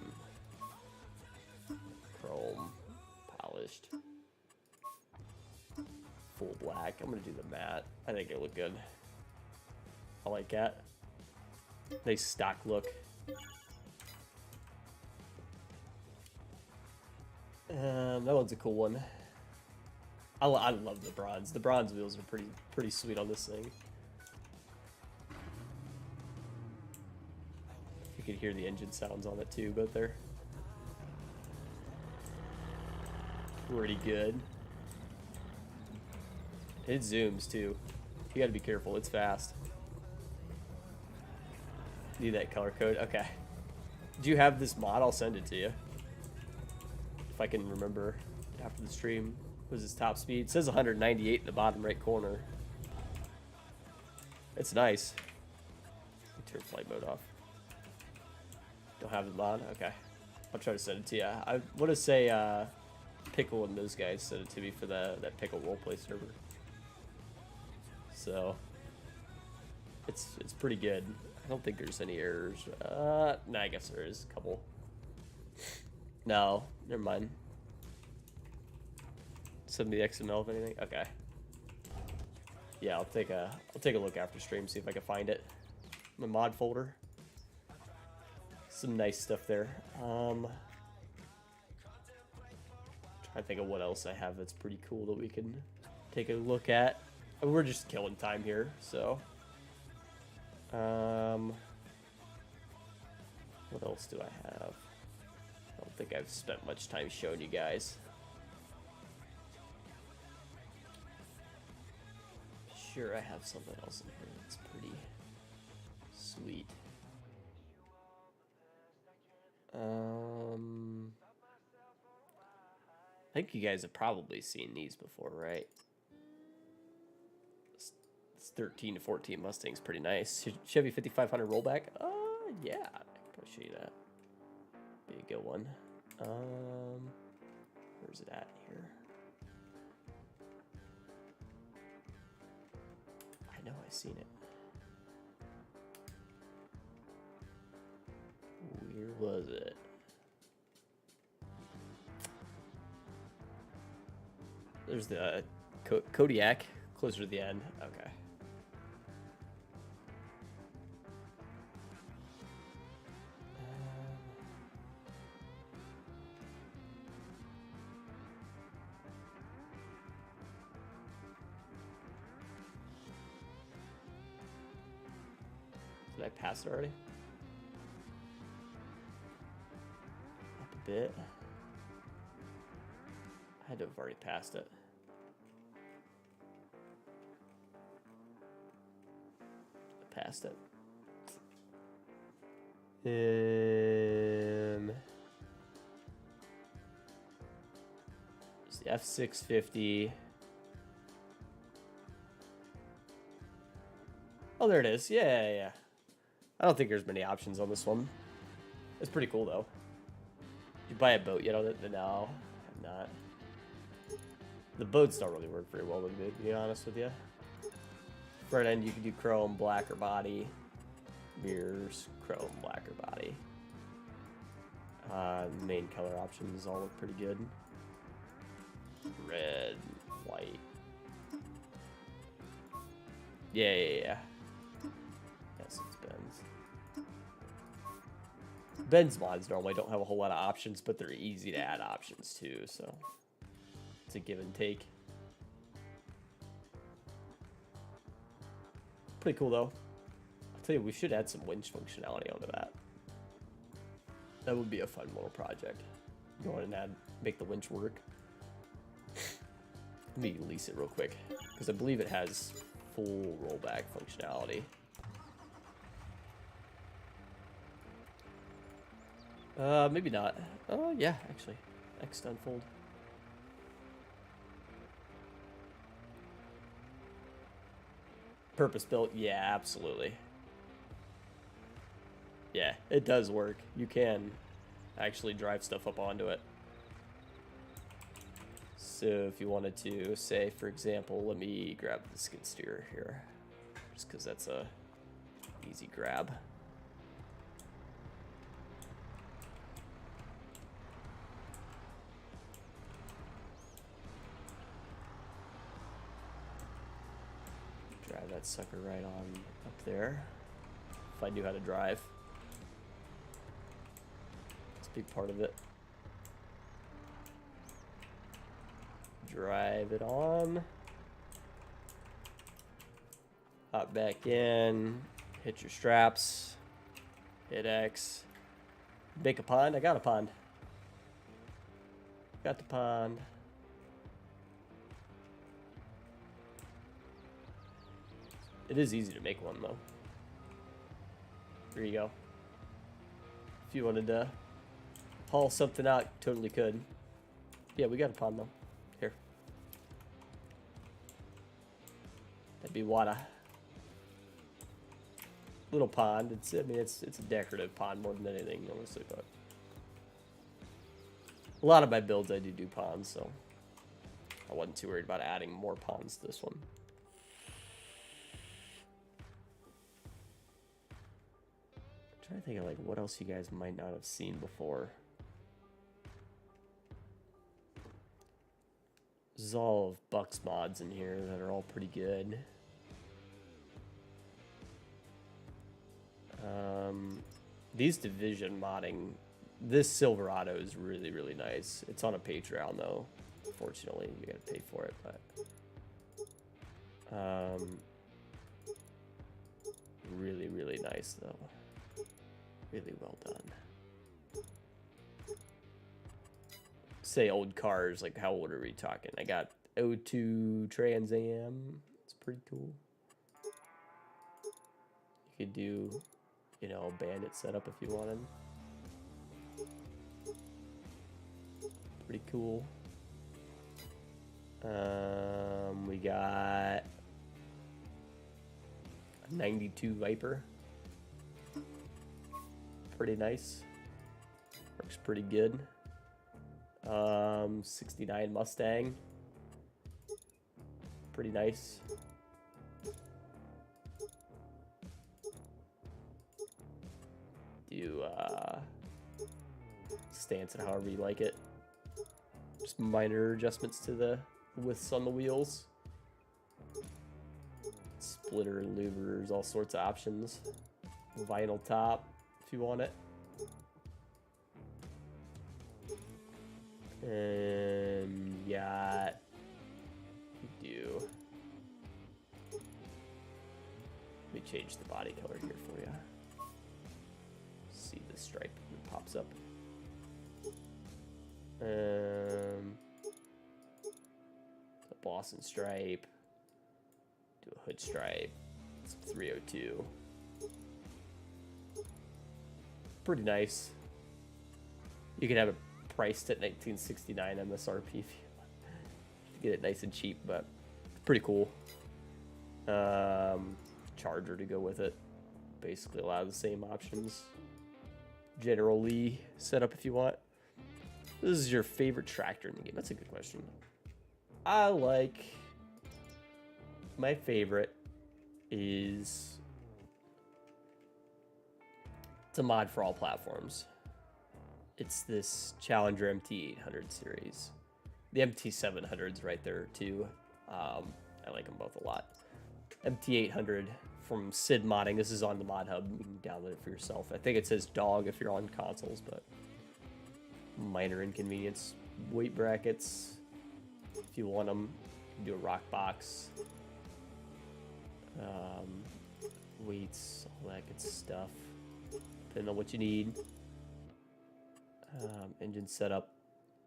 and chrome, polished, full black. I'm gonna do the matte. I think it look good. I like that. Nice stock look. That one's a cool one. I love the bronze. The bronze wheels are pretty sweet on this thing. You can hear the engine sounds on it too, but they're pretty good. It zooms too. You gotta be careful, it's fast. Need that color code? Okay. Do you have this mod? I'll send it to you. If I can remember after the stream. What was his top speed? It says 198 in the bottom right corner. It's nice. Turn flight mode off. Don't have the mod? Okay. I'll try to send it to you. I want to say Pickle and those guys sent it to me for that Pickle roleplay server. So it's pretty good. I don't think there's any errors. No, I guess there is a couple. No, never mind. Send me the XML if anything. Okay. Yeah, I'll take a look after stream, see if I can find it. My mod folder. Some nice stuff there. Trying to think of what else I have that's pretty cool that we can take a look at. We're just killing time here, so. What else do I have? I don't think I've spent much time showing you guys. Sure, I have something else in here that's pretty sweet. I think you guys have probably seen these before, right? This 13 to 14 Mustang's pretty nice. Chevy 5500 rollback. Yeah, I can probably show you that. Be a good one. Where's it at here? I know I've seen it. Where was it? There's the Kodiak closer to the end. Okay. Did I pass it already? Up a bit. I had to have already passed it. I passed it. It's the F650. Oh, there it is. Yeah. I don't think there's many options on this one. It's pretty cool, though. Did you buy a boat yet on it? No, I'm not. The boats don't really work very well with me, to be honest with you. Front end, you can do chrome, black, or body. Mirrors, chrome, black, or body. Main color options all look pretty good. Red, white. Yeah. Yes, it's Benz. Benz mods normally don't have a whole lot of options, but they're easy to add options too, so it's a give and take. Pretty cool though. I'll tell you, we should add some winch functionality onto that. That would be a fun little project. Go on and make the winch work. Let me lease it real quick, because I believe it has full rollback functionality. Maybe not. Oh, yeah, actually. X to unfold. Purpose built, yeah, absolutely. Yeah, it does work. You can actually drive stuff up onto it. So if you wanted to, say, for example, let me grab the skid steer here, just because that's a easy grab. Drive that sucker right on up there. If I knew how to drive. It's a big part of it. Drive it on. Hop back in. Hit your straps. Hit X. Make a pond. I got a pond. Got the pond. It is easy to make one, though. There you go. If you wanted to haul something out, you totally could. Yeah, we got a pond, though. Here. That'd be water. Little pond. It's a decorative pond more than anything, honestly, but a lot of my builds I do ponds, so I wasn't too worried about adding more ponds to this one. I'm trying to think of like what else you guys might not have seen before. There's all of Buck's mods in here that are all pretty good. These division modding, this Silverado is really, really nice. It's on a Patreon though. Unfortunately, you gotta pay for it, but really, really nice though. Really well done. Say old cars, like how old are we talking? I got O2 Trans Am. It's pretty cool. You could do, you know, bandit setup if you wanted. Pretty cool. We got a 92 Viper. Pretty nice. Works pretty good. 69 Mustang. Pretty nice. Do stance it however you like it. Just minor adjustments to the widths on the wheels. Splitter, louvers, all sorts of options. Vinyl top if you want it. And got do. Let me change the body color here for you. See the stripe that pops up. The Boston stripe. Do a hood stripe. It's 302. Pretty nice. You can have it priced at 1969 MSRP if you get it nice and cheap, but it's pretty cool. Charger to go with it. Basically a lot of the same options. General Lee setup if you want. This is your favorite tractor in the game. That's a good question. I like, my favorite is, it's a mod for all platforms. It's this Challenger MT800 series. The MT700's right there too. I like them both a lot. MT800 from Sid Modding. This is on the mod hub. You can download it for yourself. I think it says dog if you're on consoles, but minor inconvenience. Weight brackets, if you want them, you can do a rock box. Weights, all that good stuff. Depending on what you need. Engine setup.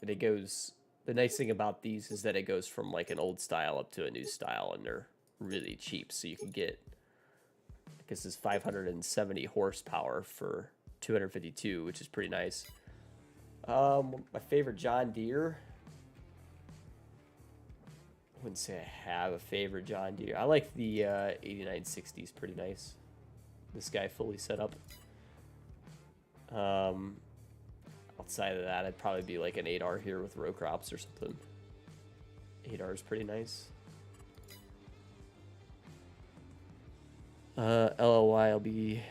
And it goes, the nice thing about these is that it goes from like an old style up to a new style, and they're really cheap. So you can get, I guess it's 570 horsepower for 252, which is pretty nice. My favorite John Deere. I wouldn't say I have a favorite John Deere. I like the 8960s, pretty nice. This guy fully set up. Outside of that, I'd probably be like an 8R here with row crops or something. 8R is pretty nice. LOY will be...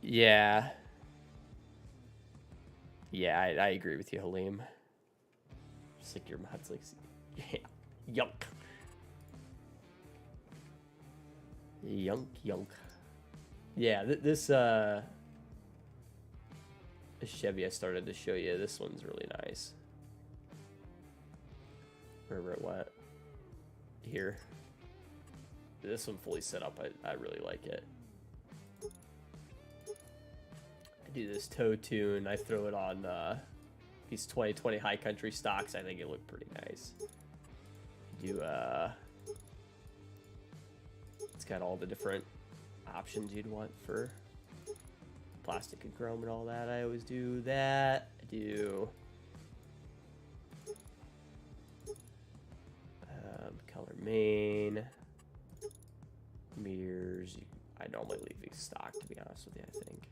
Yeah. Yeah, I agree with you, Halim. Just like your mod's like... Yeah. Yunk. Yunk. Yeah, this Chevy I started to show you, this one's really nice. Wherever it went. Here. This one fully set up, I really like it. I do this toe tune, I throw it on these 2020 high country stocks, I think it looked pretty nice. Do it's got all the different options you'd want for plastic and chrome and all that. I always do that. I do color main, mirrors. I normally leave these stock, to be honest with you, I think.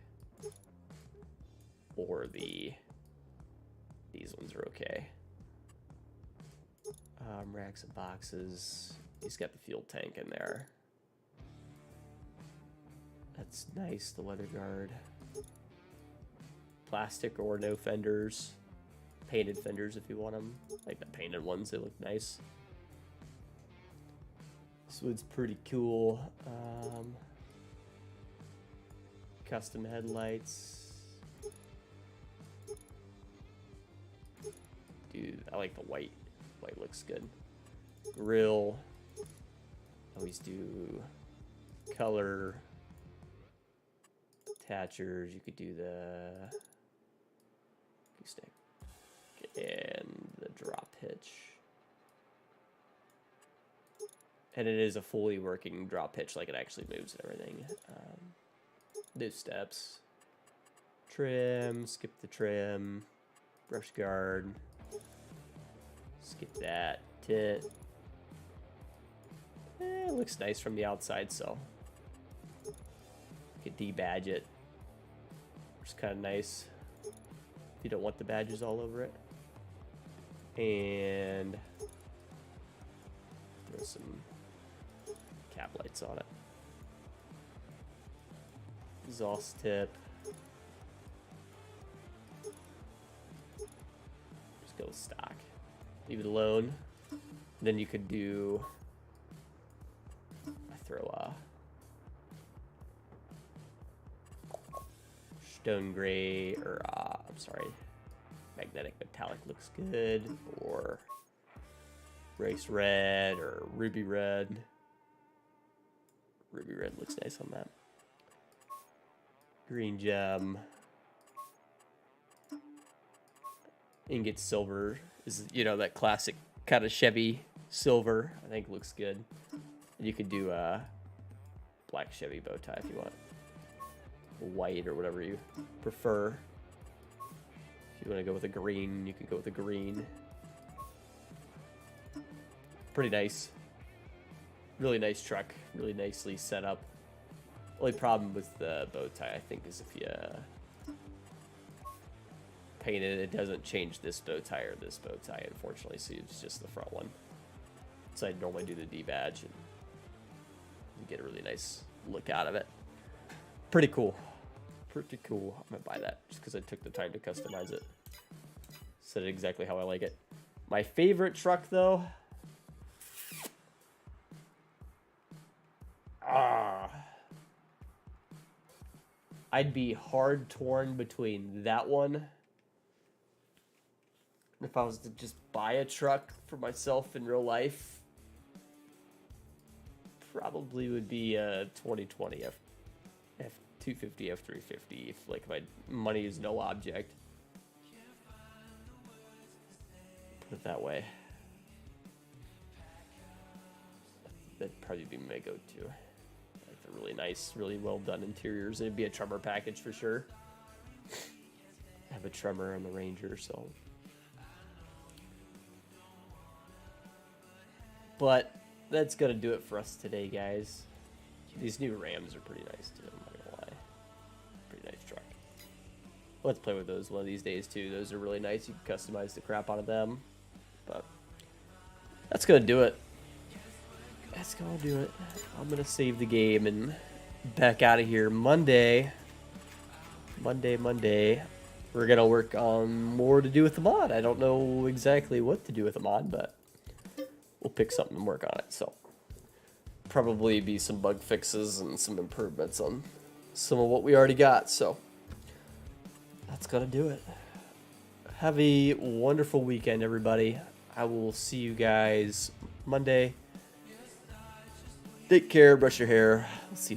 Or these ones are okay. Racks and boxes. He's got the fuel tank in there. That's nice, the weather guard. Plastic or no fenders. Painted fenders if you want them. Like the painted ones, they look nice. This one's pretty cool. Custom headlights. Dude, I like the white. White looks good. Grill. Always do color. Attachers. You could do the stick and the drop hitch. And it is a fully working drop hitch, like it actually moves and everything. No steps. Trim, skip the trim. Brush guard. Skip that. Tint. It looks nice from the outside, so you could debadge it. It's kind of nice if you don't want the badges all over it. And throw some cap lights on it. Exhaust tip. Just go stock. Leave it alone. Then you could do. I throw a stone gray, or I'm sorry, magnetic metallic looks good, or race red, or ruby red. Ruby red looks nice on that. Green gem. Ingot silver is, you know, that classic kind of Chevy silver. I think looks good. You could do a black Chevy bow tie if you want. White or whatever you prefer. If you want to go with a green, you could go with a green. Pretty nice. Really nice truck. Really nicely set up. Only problem with the bow tie, I think, is if you paint it, it doesn't change this bow tie or this bow tie, unfortunately. So it's just the front one. So I'd normally do the D-badge and you get a really nice look out of it. Pretty cool. Pretty cool. I'm gonna buy that just because I took the time to customize it. Set it exactly how I like it. My favorite truck, though. I'd be hard torn between that one. If I was to just buy a truck for myself in real life, probably would be a 2020 F250, F350, if like my money is no object. Put it that way. That'd probably be my go-to. Like the really nice, really well done interiors. It'd be a tremor package for sure. I have a tremor on the Ranger, so. But that's gonna do it for us today, guys. These new Rams are pretty nice too. I'm not gonna lie. Pretty nice truck. Let's play with those one of these days too. Those are really nice. You can customize the crap out of them. But that's gonna do it. That's gonna do it. I'm gonna save the game and back out of here Monday. Monday. We're gonna work on more to do with the mod. I don't know exactly what to do with the mod, but we'll pick something and work on it. So probably be some bug fixes and some improvements on some of what we already got. So that's gonna do it. Have a wonderful weekend, everybody. I will see you guys Monday. Take care, brush your hair. See you later.